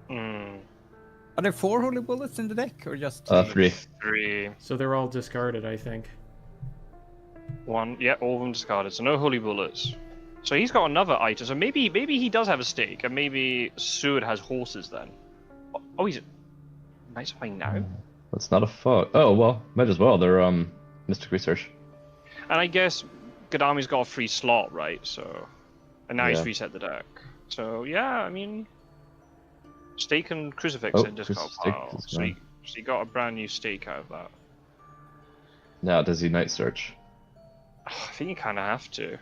Are there 4 holy bullets in the deck, or just 3. 3. So they're all discarded, I think. 1. Yeah, all of them discarded. So no holy bullets. So he's got another item. So maybe he does have a stake, and maybe Seward has horses then. Oh, he's nice fighting now. That's not a fog. Oh well, might as well. They're Mystic Research. And I guess Gadami's got a free slot, right? So, and now he's Yeah. reset the deck. So yeah, I mean, stake and crucifix Oh, in discard stake pile. is So gone. he got a brand new stake out of that. Now does he Night Search? I think you kind of have to.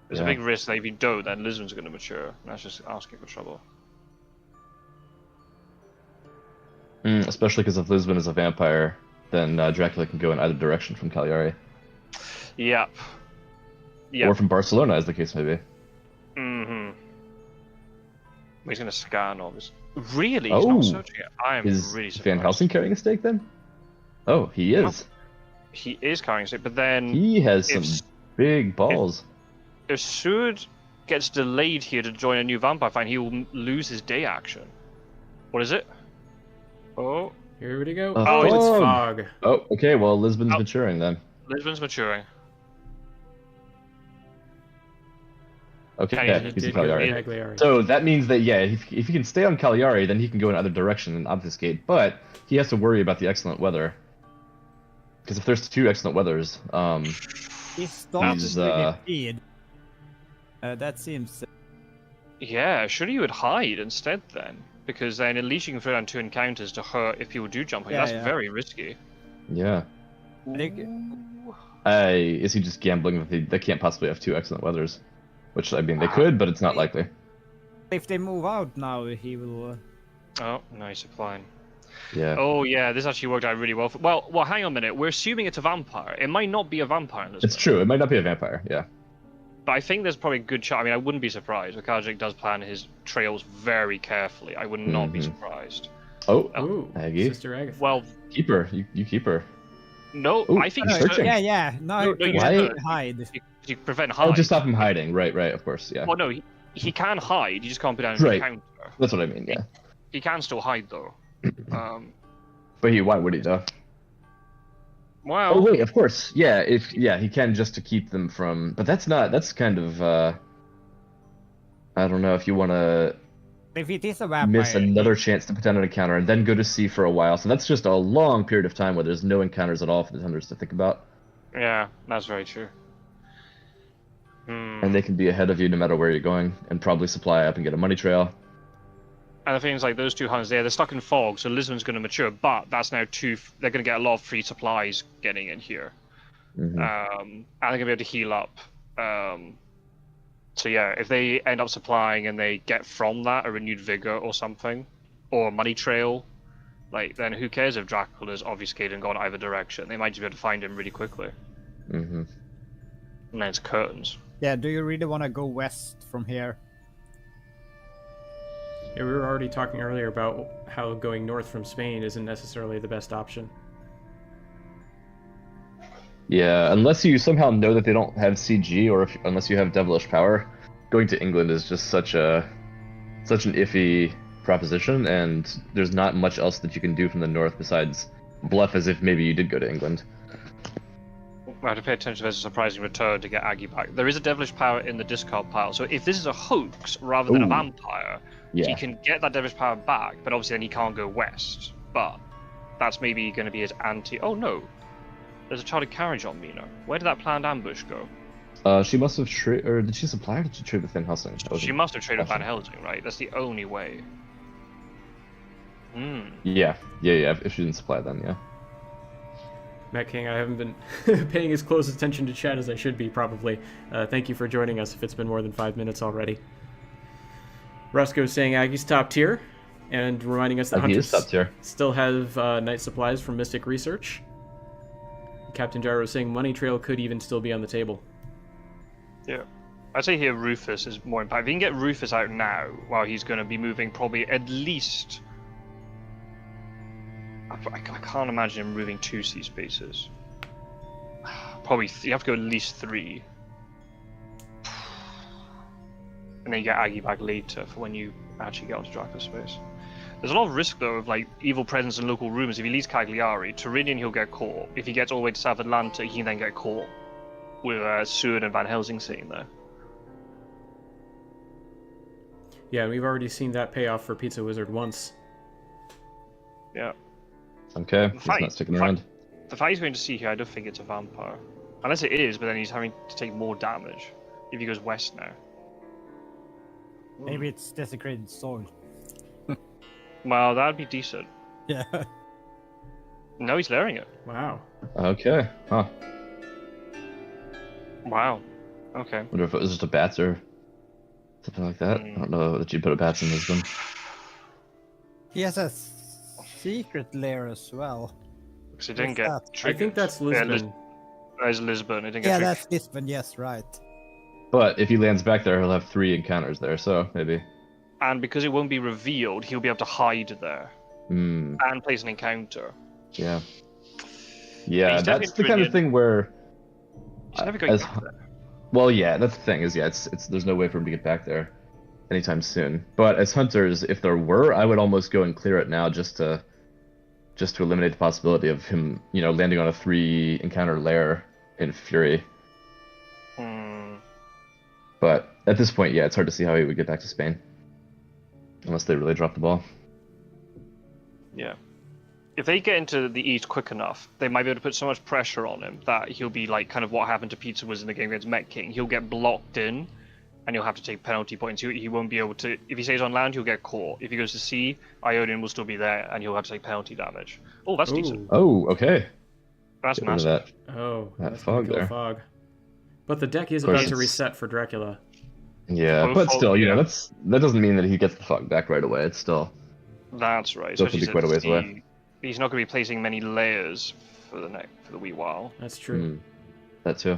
There's Yeah. a big risk that if you don't, then Lisbon's going to mature. That's just asking for trouble. Especially because if Lisbon is a vampire, then Dracula can go in either direction from Cagliari. Yep. Yep. Or from Barcelona, as the case may be. Mm-hmm. He's going to scan all this. Really? He's Oh. not searching it. I am Is really surprised. Van Helsing carrying a stake then? Oh, he is. He is carrying a stake, but then He has some if- big balls. if Seward gets delayed here to join a new vampire fight, he will lose his day action. What is it? Oh, Here we go. A Oh, it's fog. fog. Oh, okay. Well, Lisbon's Oh. maturing then. Lisbon's maturing. Okay, Yeah, he's Did in go to Cagliari. Cagliari. So that means that yeah, if he can stay on Cagliari, then he can go in either direction and obfuscate. But he has to worry about the excellent weather. Because if there's 2 excellent weathers, he started He's, with a feed. That seems. Yeah, should he would hide instead then? Because then at least you can throw down 2 encounters to hurt if people do jump on you. Yeah, That's yeah. very risky. yeah. I think Is he just gambling that they can't possibly have 2 excellent weathers? Which I mean they could, but it's not likely. if they move out now, he will. Oh, nice applying. Yeah. Oh yeah, this actually worked out really well. Well, hang on a minute. We're assuming it's a vampire. It might not be a vampire in this. It's true. It might not be a vampire. Yeah. But I think there's probably a good chance. I mean, I wouldn't be surprised. WcKaczek does plan his trails very carefully. I would not be surprised. Oh, Ooh, Aggie. Sister Agatha. Well, keep her. You keep her. no, Ooh, I think he's you searching. Yeah. No, No, you should. can hide. you prevent hide. Oh, just stop him hiding. Right. Of course. Yeah. Well, no, he can hide. You just can't put down an Right. encounter. That's what I mean. Yeah. He can still hide though. But why would he though? Wow. Oh wait, of course. Yeah, he can just to keep them from. But that's kind of I don't know if you want to If it is a vampire, miss another chance to put down an encounter and then go to sea for a while. So that's just a long period of time where there's no encounters at all for the hunters to think about. Yeah, that's very true. And they can be ahead of you no matter where you're going, and probably supply up and get a money trail. And the things like those two hunters there, they're stuck in fog, so Lisbon's going to mature, but that's now they're going to get a lot of free supplies getting in here. Mm-hmm. And they're going to be able to heal up. So yeah, if they end up supplying and they get from that a renewed vigor or something, or a money trail, like, then who cares if Dracula's obfuscated and gone either direction? They might just be able to find him really quickly. Mm-hmm. And then it's curtains. Yeah, do you really want to go west from here? Yeah, we were already talking earlier about how going north from Spain isn't necessarily the best option. Yeah, unless you somehow know that they don't have CG, or unless you have devilish power, going to England is just such an iffy proposition, and there's not much else that you can do from the north besides bluff as if maybe you did go to England. We have to pay attention if there's a surprising return to get Aggie back. There is a devilish power in the discard pile, so if this is a hoax rather than a vampire, he can get that devilish power back, but obviously then he can't go west. But that's maybe going to be his anti... Oh no! There's a chartered carriage on Mina. Where did that planned ambush go? She must have traded, or did she supply or did she trade with Van Helsing? She must have traded with Van Helsing, right? That's the only way. Yeah, if she didn't supply then, yeah. Matt King, I haven't been paying as close attention to chat as I should be, probably. Thank you for joining us if it's been more than 5 minutes already. Roscoe's saying Aggie's top tier, and reminding us that Hunters still have night supplies from Mystic Research. Captain Gyro saying Money Trail could even still be on the table. Yeah. I'd say here Rufus is more impactful. If you can get Rufus out now, while he's going to be moving probably at least... I can't imagine him moving 2 sea spaces. Probably, you have to go at least 3. And then you get Aggie back later for when you actually get onto Dracula space. There's a lot of risk though of like evil presence in local rooms. If he leaves Cagliari, Tyrrhenian he'll get caught. If he gets all the way to South Atlantic, he can then get caught with Seward and Van Helsing sitting there. Yeah, we've already seen that payoff for Pizzawizard once. Yeah. Okay, he's not sticking around. The fight he's going to see here, I don't think it's a vampire. Unless it is, but then he's having to take more damage if he goes west now. Maybe it's desecrated soul. Well, that'd be decent. Yeah. No, he's layering it. Wow. Okay, huh. Wow. Okay. Wonder if it was just a bats or something like that. I don't know that you put a bats in Lisbon. He has a secret lair as well. Because he didn't get I think that's Lisbon. That's Lisbon. It didn't get Yeah, triggered. that's Lisbon, yes, right. But if he lands back there, he'll have 3 encounters there, so maybe. And because it won't be revealed, he'll be able to hide there. And place an encounter. Yeah. Yeah, that's the kind of thing where... He's never going back there. Well, yeah, that's the thing, is it's there's no way for him to get back there anytime soon. But as hunters, if there were, I would almost go and clear it now just to eliminate the possibility of him, landing on a 3 encounter lair in Fury. But at this point, yeah, it's hard to see how he would get back to Spain. Unless they really drop the ball. Yeah. If they get into the east quick enough, they might be able to put so much pressure on him that he'll be like kind of what happened to Pizzawizard in the game against Met King. He'll get blocked in, and he'll have to take penalty points. He won't be able to... If he stays on land, he'll get caught. If he goes to sea, Ionian will still be there, and he'll have to take penalty damage. Oh, that's decent. Oh, okay. That's massive. Oh, that fog there. Fog. But the deck is about to reset for Dracula. Yeah, but still, that doesn't mean that he gets the fog back right away. It's still... That's right. Still could be quite a ways away. He's not going to be placing many layers for the wee while. That's true. That too.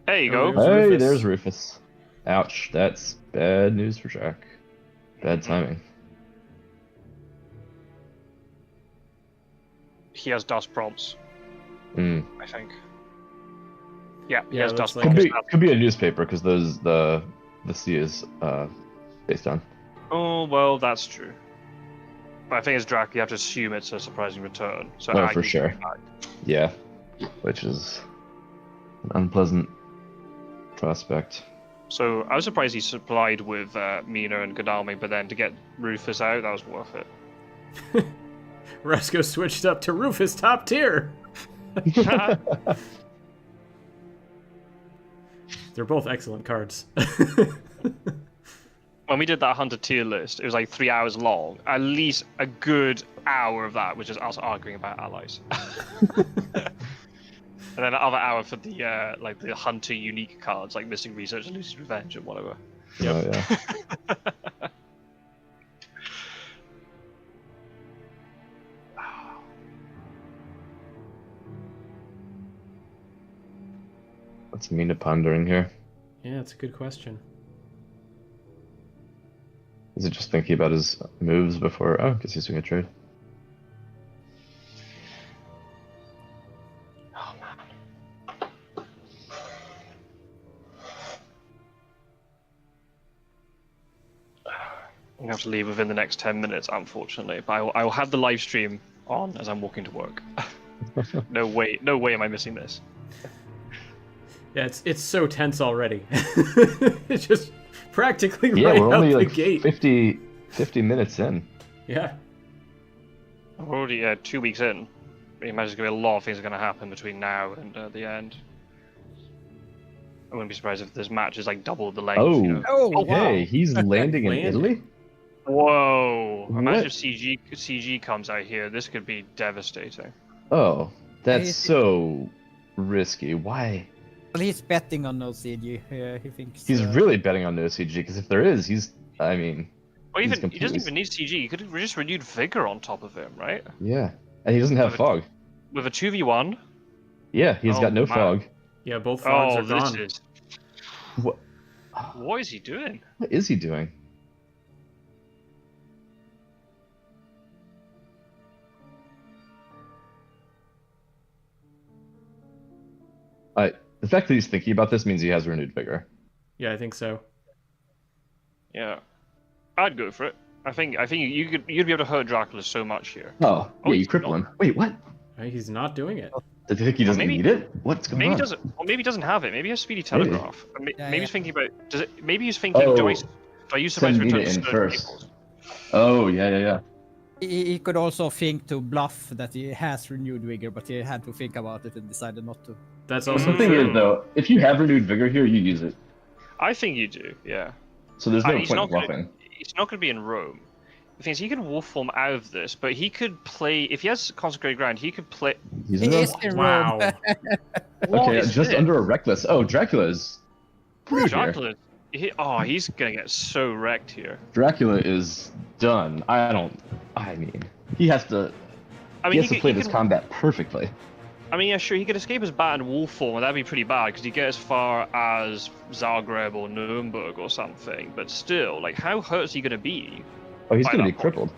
There you go. Hey, there's Rufus. Ouch, that's bad news for Jack. Bad timing. He has dust prompts, I think. Yeah, he Yeah, has it dust looks like buckets. Could be a newspaper because the sea is based on. Oh, well, that's true. But I think as Drac, you have to assume it's a surprising return. So Oh, Ag for needs to sure. be back. Yeah, which is an unpleasant prospect. So I was surprised he supplied with Mina and Godalme, but then to get Rufus out, that was worth it. Resco switched up to Rufus top tier. They're both excellent cards. When we did that Hunter tier list, it was like 3 hours long. At least a good hour of that was just us arguing about allies. And then another hour for the like the Hunter unique cards, like Missing Research and Lucy's Revenge and whatever. Yep. Oh, yeah. What's Mina pondering here? Yeah, that's a good question. Is it just thinking about his moves before? Oh, because he's doing a trade. Oh man. I'm gonna have to leave within the next 10 minutes, unfortunately. But I will have the live stream on as I'm walking to work. No way am I missing this. Yeah, it's so tense already. It's just practically Yeah, right we're out only the like gate. 50 minutes in. Yeah. We're already 2 weeks in. I imagine there's gonna be a lot of things are gonna happen between now and the end. I wouldn't be surprised if this match is like double the length. Oh, You know? Oh, wow. hey, he's landing in Landing. Italy? Whoa! Imagine What? if CG comes out here. This could be devastating. Oh, that's He's- so risky. Why? Well, he's betting on no CG. He thinks He's really betting on no CG, because if there is, I mean, Or He's even he doesn't completely- even need CG. You could have just renewed Vigor on top of him, right? yeah. And he doesn't have With a- fog. With a 2v1. Yeah, he's Oh, got no man. fog. Yeah, both fogs Oh, are this gone. is. What? What is he doing? What is he doing? The fact that he's thinking about this means he has renewed vigor. Yeah, I think so. Yeah, I'd go for it. I think you'd be able to hurt Dracula so much here. Oh, Oh, yeah, you he's cripple not. him. Wait, what? He's not doing it. Did you think he doesn't maybe- need it? What's going Maybe on? he doesn't. Or maybe he doesn't have it. Maybe he has Speedy Maybe. Telegraph. Maybe Yeah, he's yeah. thinking about. Does it? Maybe he's thinking. Oh, do I use surprise send return Mina to in certain first. tables? Oh, yeah. He could also think to bluff that he has renewed vigor, but he had to think about it and decided not to. That's The also Mm. thing true. is, though, if you have renewed vigor here, you use it. I think you do. Yeah. So there's no He's point in not gonna- bluffing. He's not going to be in Rome. The thing is, he could wolf form out of this, but he could play. If he has consecrated ground, he could play. He's He in is Rome? in Wow. Rome. What Okay, is just this? under a reckless. Oh, Dracula is. through here. Dracula. He's gonna get so wrecked here. Dracula is done. I mean, he has to. I He mean, has to play this combat perfectly. I mean, yeah, sure, he could escape his bat and wolf form, and that'd be pretty bad because he'd get as far as Zagreb or Nuremberg or something. But still, like, how hurt is he gonna be? Oh, he's By going to that be point. crippled.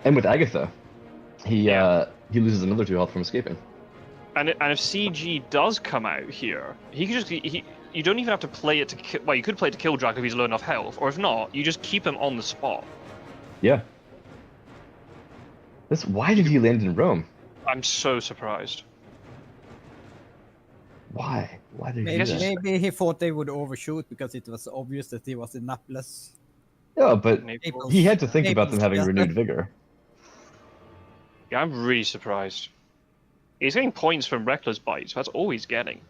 And with Agatha, Yeah. he loses another 2 health from escaping. And if CG does come out here, he could just you don't even have to play it to kill. Well, you could play it to kill Drac if he's low enough health, or if not, you just keep him on the spot. Yeah. Why did he land in Rome? I'm so surprised. Why? Why did he Maybe, do that? maybe he thought they would overshoot because it was obvious that he was in Naples. Yeah, but Maybe- Naples. he had to think about them Naples, having yeah. renewed vigor. Yeah, I'm really surprised. He's getting points from reckless bites. That's all he's getting.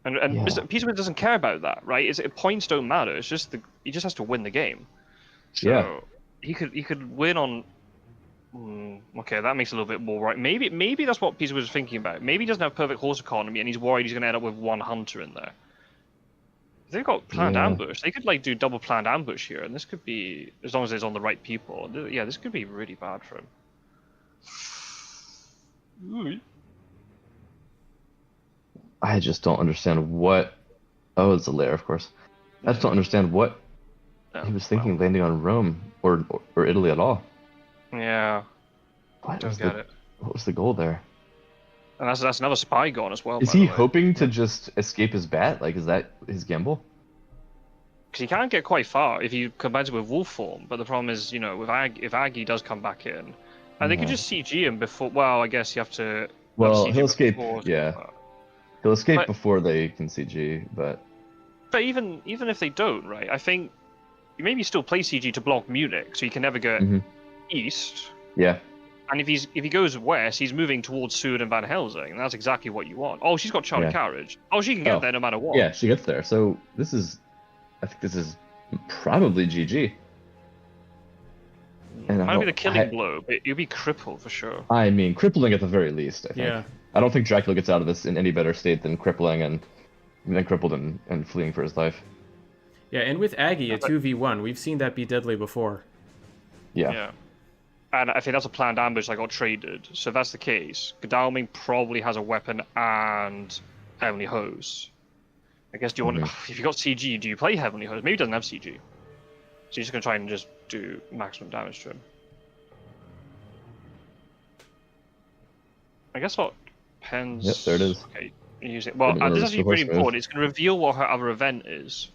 And Yeah. Mr. Peterman doesn't care about that, right? Points don't matter. It's just he just has to win the game. So Yeah. he could win on. Okay, that makes it a little bit more right. Maybe that's what Peter was thinking about. Maybe he doesn't have perfect horse economy, and he's worried he's going to end up with one hunter in there. If they've got planned Yeah. ambush. They could like do double planned ambush here, and this could be, as long as it's on the right people. Yeah, this could be really bad for him. Ooh. I just don't understand what. Oh, it's a lair, of course. I just don't understand what No, he was thinking landing on Rome or Italy at all. Yeah, What don't was get the, it. What was the goal there? And that's another spy gone as well. Is by the he way. hoping to just escape his bat? Like, is that his gamble? Because he can't get quite far if he combines it with wolf form. But the problem is, you know, with if Aggie does come back in, and they could just CG him before. Well, I guess you have to. Well, CG he'll escape. before, Yeah, he'll escape But- before they can CG. But even if they don't, right? I think you maybe still play CG to block Munich, so he can never get east. yeah, And if he goes west, he's moving towards Seward and Van Helsing, and that's exactly what you want. Oh, she's got Charlie Yeah. Carriage. Oh, she can get there no matter what. yeah, she gets there. So I think this is probably GG. And Might be the killing blow, but you'll be crippled for sure. I mean, crippling at the very least. I think. Yeah. I don't think Dracula gets out of this in any better state than crippling and then crippled and fleeing for his life. Yeah, and with Aggie, a 2v1, we've seen that be deadly before. Yeah. And I think that's a planned ambush that got traded. So if that's the case, Godalming probably has a weapon and Heavenly Hose. I guess, do you want if you got CG, do you play Heavenly Hose? Maybe he doesn't have CG. So you're just going to try and just do maximum damage to him. I guess what depends. Yep, there it is. Okay, use it. Well, Putting this is orders actually for pretty horse important. It's going to reveal what her other event is.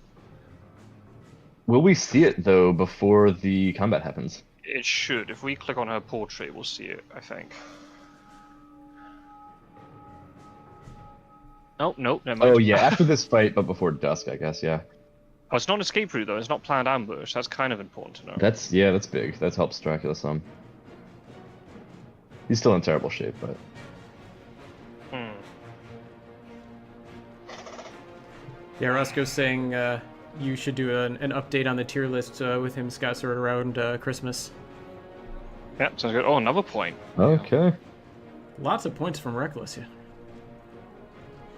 Will we see it though before the combat happens? It should. If we click on her portrait, we'll see it, I think. Oh, no, never mind. Oh yeah, after this fight, but before dusk, I guess. Yeah. Oh, it's not an escape route, though. It's not planned ambush. That's kind of important to know. That's big. That helps Dracula some. He's still in terrible shape, but Yeah, Roscoe's saying you should do an update on the tier list with him scattered around Christmas. Yeah, sounds good. Oh, another point. okay. Lots of points from Reckless, yeah.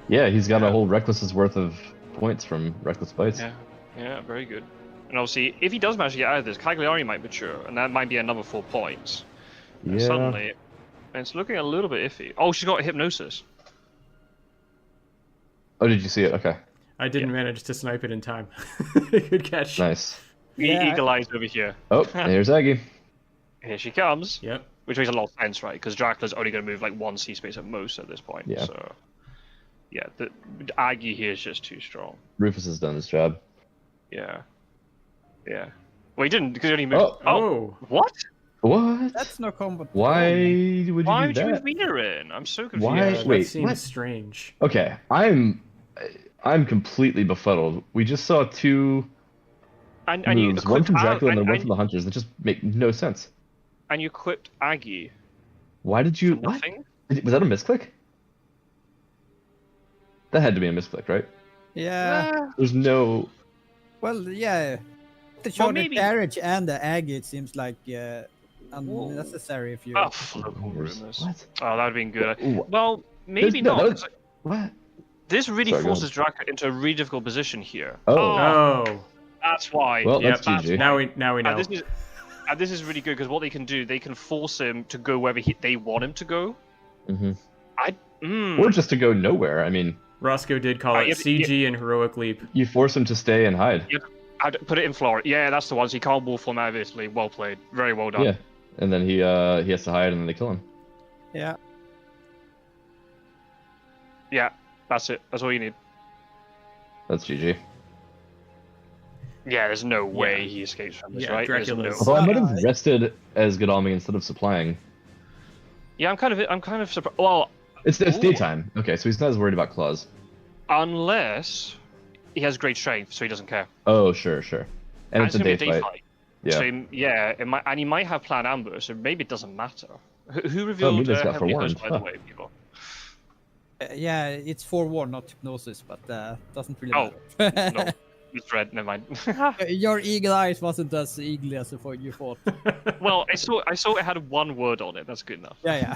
Yeah, he's got a whole Reckless's worth of points from Reckless Bites. Yeah, very good. And obviously, if he does manage to get out of this, Cagliari might mature, and that might be another 4 points. And Yeah. suddenly, it's looking a little bit iffy. Oh, she's got hypnosis. Oh, did you see it? Okay. I didn't manage to snipe it in time. Good catch. Nice. Yeah. Eagle eyes over here. Oh, there's Aggie. Here she comes. Yep. Which makes a lot of sense, right? Because Dracula's only going to move like 1 C space at most at this point. Yeah. So, yeah, the Aggie here is just too strong. Rufus has done his job. Yeah. Well, he didn't because he only moved. Oh. What? What? That's no combat. Why would you Why do would that? you move Mina in? I'm so confused. Why? Yeah, Wait, that seems what? strange. Okay, I'm completely befuddled. We just saw 2 And you moves, one equipped from Dracula and then one and from the Hunters, that just make no sense. you equipped Aggie. Why did you? For What? nothing? Was that a misclick? That had to be a misclick, right? Yeah. There's no. Well, yeah. The Well, Charlie maybe- Carriage and the Aggie, it seems like unnecessary if you. Oh, local rumors. What? Oh, that would have been good. Ooh, Well, maybe no, not. that 'cause What? This really Sorry, go forces Dracula into a really difficult position here. Oh. Oh. That's why. Well, Yep. that's GG. Now we know. And this is really good because what they can do, they can force him to go wherever they want him to go. Or just to go nowhere. I mean, Roscoe did call it yeah, CG and Heroic Leap. you force him to stay and hide. I'd put it in Florida. Yeah, that's the one. So he can't wolf form out of Italy. Well played. Very well done. Yeah, and then he has to hide, and then they kill him. Yeah. Yeah, that's it. That's all you need. That's GG. Yeah, there's no way he escapes from this, Yeah, right? There's Dracula's- no- Although I might have rested as Godalming instead of supplying. Yeah, I'm kind of surprised. Well, It's Ooh. daytime. Okay, so he's not as worried about claws. unless he has great strength, so he doesn't care. Oh, sure. And it's a gonna day be fight. Yeah. So Yeah. yeah, it might, and he might have planned ambush, so maybe it doesn't matter. Who revealed maybe it's got Heavenly Host, forewarned, by the huh. way, people? Yeah, it's forewarned, not hypnosis, but doesn't really Oh, matter. No, it's red. Never mind. Your eagle eyes wasn't as eagle as you thought. Well, I saw it had 1 word on it. That's good enough. Yeah.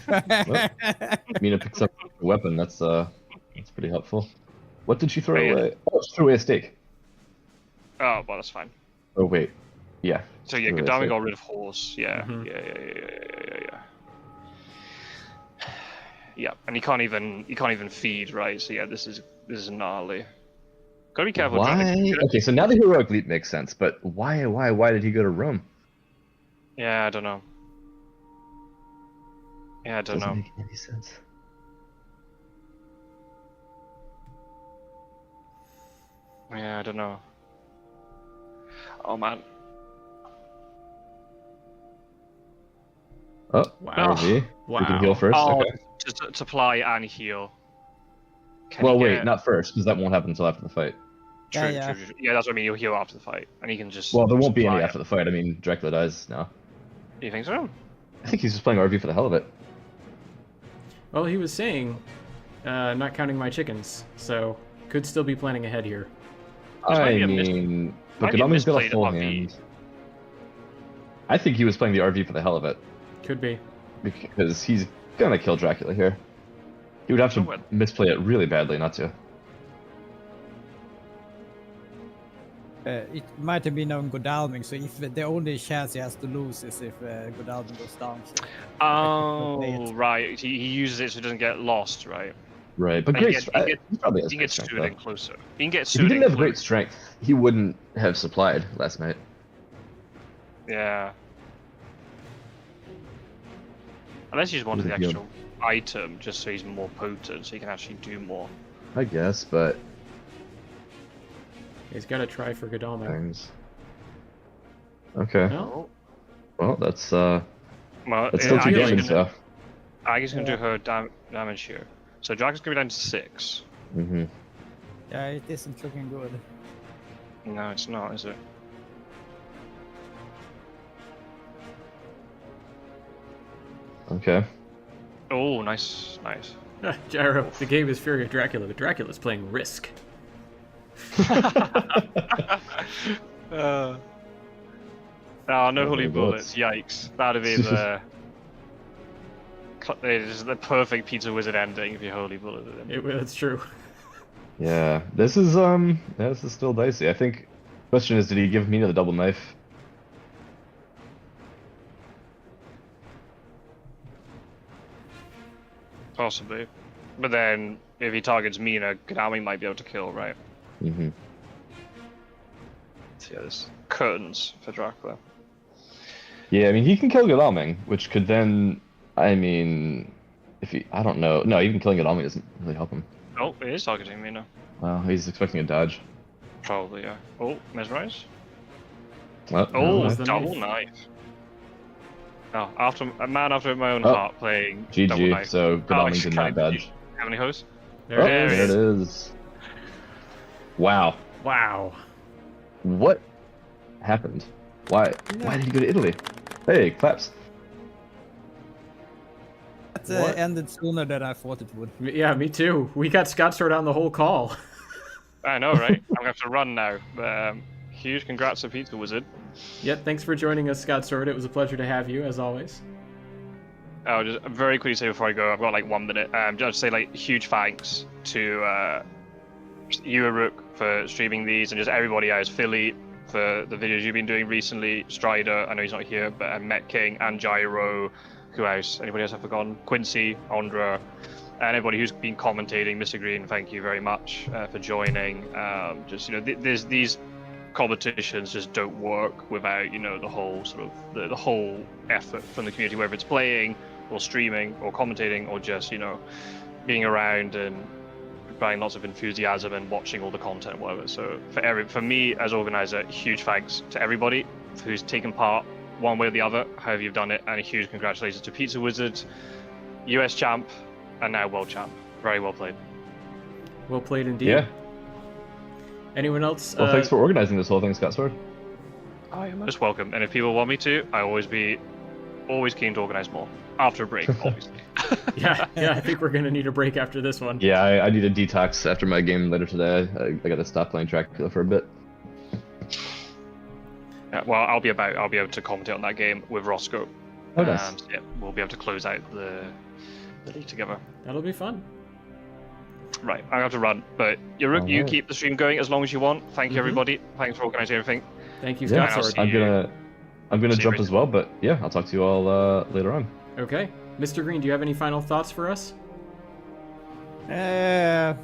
Mina picks up a weapon. That's pretty helpful. What did she throw Wait. away? Oh, she threw away a steak. Oh, well, that's fine. Oh wait, yeah. So yeah, Threw away a Godami steak. got rid of horse. Yeah, Mhm. yeah. Yeah, and he can't even feed, right? So yeah, this is gnarly. Gotta be careful. Why? Dracula. Okay, so now the heroic leap makes sense, but why did he go to Rome? Yeah, I don't know. Yeah, I don't Doesn't know. make any sense. Yeah, I don't know. Oh man. Oh, Wow. RV. Wow. You can heal first. Oh, Okay. to supply and heal. Can Well, he wait, get- not first, because that won't happen until after the fight. True, Yeah. true. Yeah, that's what I mean. You'll heal after the fight, and he can just. Well, there won't be any supply after the fight. I mean, Dracula dies now. You think so? I think he's just playing RV for the hell of it. Well, he was saying, not counting my chickens, so could still be planning ahead here. This might I be a mean, might but be a Godalming's got a misplayed full RV. hand. I think he was playing the RV for the hell of it, Could be. because he's gonna kill Dracula here. He would have to Oh, well. misplay it really badly not to. It might have been on Godalming, so if the only chance he has to lose is if Godalming goes down. So Oh, right. He uses it so he doesn't get lost, right? Right, but And he great. gets- He probably He has can great get strength, soothing though. closer. He can get If he soothing didn't have closer. great strength, he wouldn't have supplied last night. Yeah. Unless you just wanted the Doesn't actual item, just so he's more potent, so he can actually do more. I guess, but He's got to try for Godalming. things. Okay. No? Well, that's Well, still I two guess damage, gonna- though. I guess gonna do her damage here. So Dracula's gonna be down to 6. Mm-hmm. yeah, it isn't looking good. No, it's not, is it? Okay. Oh, nice, nice. Gyro, the game is Fury of Dracula, but Dracula's playing Risk. Oh, no holy bullets. bullets! Yikes! That'd be the it is the perfect Pizzawizard ending if you holy bullet it. That's true. Yeah, this is still dicey. I think. Question is, did he give Mina the double knife? Possibly, but then if he targets Mina, Konami might be able to kill, right? Mm-hmm. So yeah, there's curtains for Dracula. Yeah, I mean, he can kill Godalming, which could then, I mean, if he, I don't know. No, even killing Godalming doesn't really help him. Oh, it is targeting Mina. Well, he's expecting a dodge. Probably, yeah. Oh, mesmerize. Well, Oh, was the double knife. knife. Oh, after a man after my own Oh. heart playing double GG. knife. So Godalming he's did not kinda- dodge. Have any hosts? There Oh, it there is. it is. Wow. Wow. What happened? Why? Why did he go to Italy? Hey, claps. That What? ended sooner than I thought it would. Yeah, me too. We got Scott Sword on the whole call. I know, right? I'm gonna have to run now. Huge congrats to Pizzawizard. Yep, thanks for joining us, Scott Sword. It was a pleasure to have you, as always. I'll just very quickly say before I go, I've got like 1 minute. Just say like huge thanks to you, Rook, for streaming these, and just everybody else. Philly for the videos you've been doing recently. Strider, I know he's not here, but Met King and Gyro. Who else? Anybody else I've forgotten? Quincy, Ondra, and everybody who's been commentating. Mistergreen, thank you very much for joining. Just there's these competitions just don't work without the whole sort of the whole effort from the community, whether it's playing or streaming or commentating or just being around and providing lots of enthusiasm and watching all the content and whatever. So for me as organizer, huge thanks to everybody who's taken part one way or the other, however you've done it, and a huge congratulations to Pizzawizard, US champ, and now world champ. Very well played. Well played indeed. Yeah. Anyone else? Well, thanks for organizing this whole thing, Scott Sword. I am most welcome, and if people want me to, I always keen to organize more after a break, obviously. Yeah, I think we're gonna need a break after this one. Yeah, I need a detox after my game later today. I gotta stop playing Dracula for a bit. Yeah, well, I'll be able to commentate on that game with Roscoe. Oh, nice. Yeah, we'll be able to close out the league together. That'll be fun. Right, I have to run, but you Alright. keep the stream going as long as you want. Thank you, Mhm. everybody. Thanks for organizing everything. Thank you, Yeah, Scott I'll Sword. see I'm gonna See you jump later. as well, but yeah, I'll talk to you all later on. Okay, Mr. Green, do you have any final thoughts for us? No,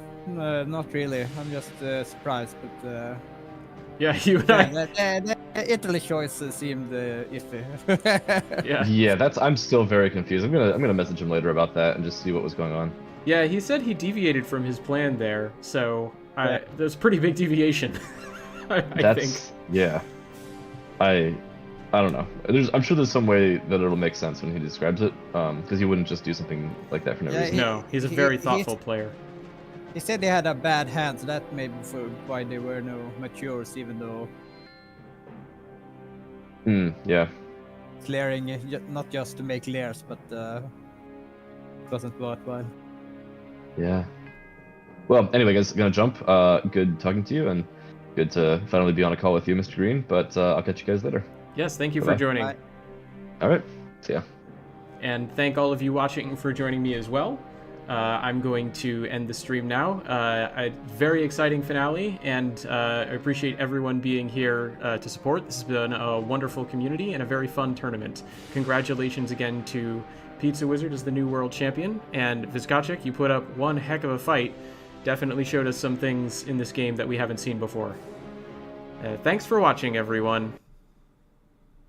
not really. I'm just surprised, but Yeah, you and I. the Italy choice seemed iffy. Yeah. Yeah, I'm still very confused. I'm gonna message him later about that and just see what was going on. Yeah, he said he deviated from his plan there, so There's a pretty big deviation. I think. Yeah. I don't know. I'm sure there's some way that it'll make sense when he describes it, because he wouldn't just do something like that for no reason. No, he's a very thoughtful player. He said they had a bad hand, so that may be for why they were no matures, even though yeah. clearing not just to make layers, but wasn't worthwhile. Yeah. Well, anyway, guys, gonna jump. Good talking to you, and good to finally be on a call with you, Mr. Green. But I'll catch you guys later. Yes, thank you Bye-bye. for joining. Bye. All right. See ya. And thank all of you watching for joining me as well. I'm going to end the stream now. A very exciting finale, and I appreciate everyone being here to support. This has been a wonderful community and a very fun tournament. Congratulations again to Pizzawizard as the new world champion, and WcKaczek, you put up one heck of a fight. Definitely showed us some things in this game that we haven't seen before. Thanks for watching, everyone.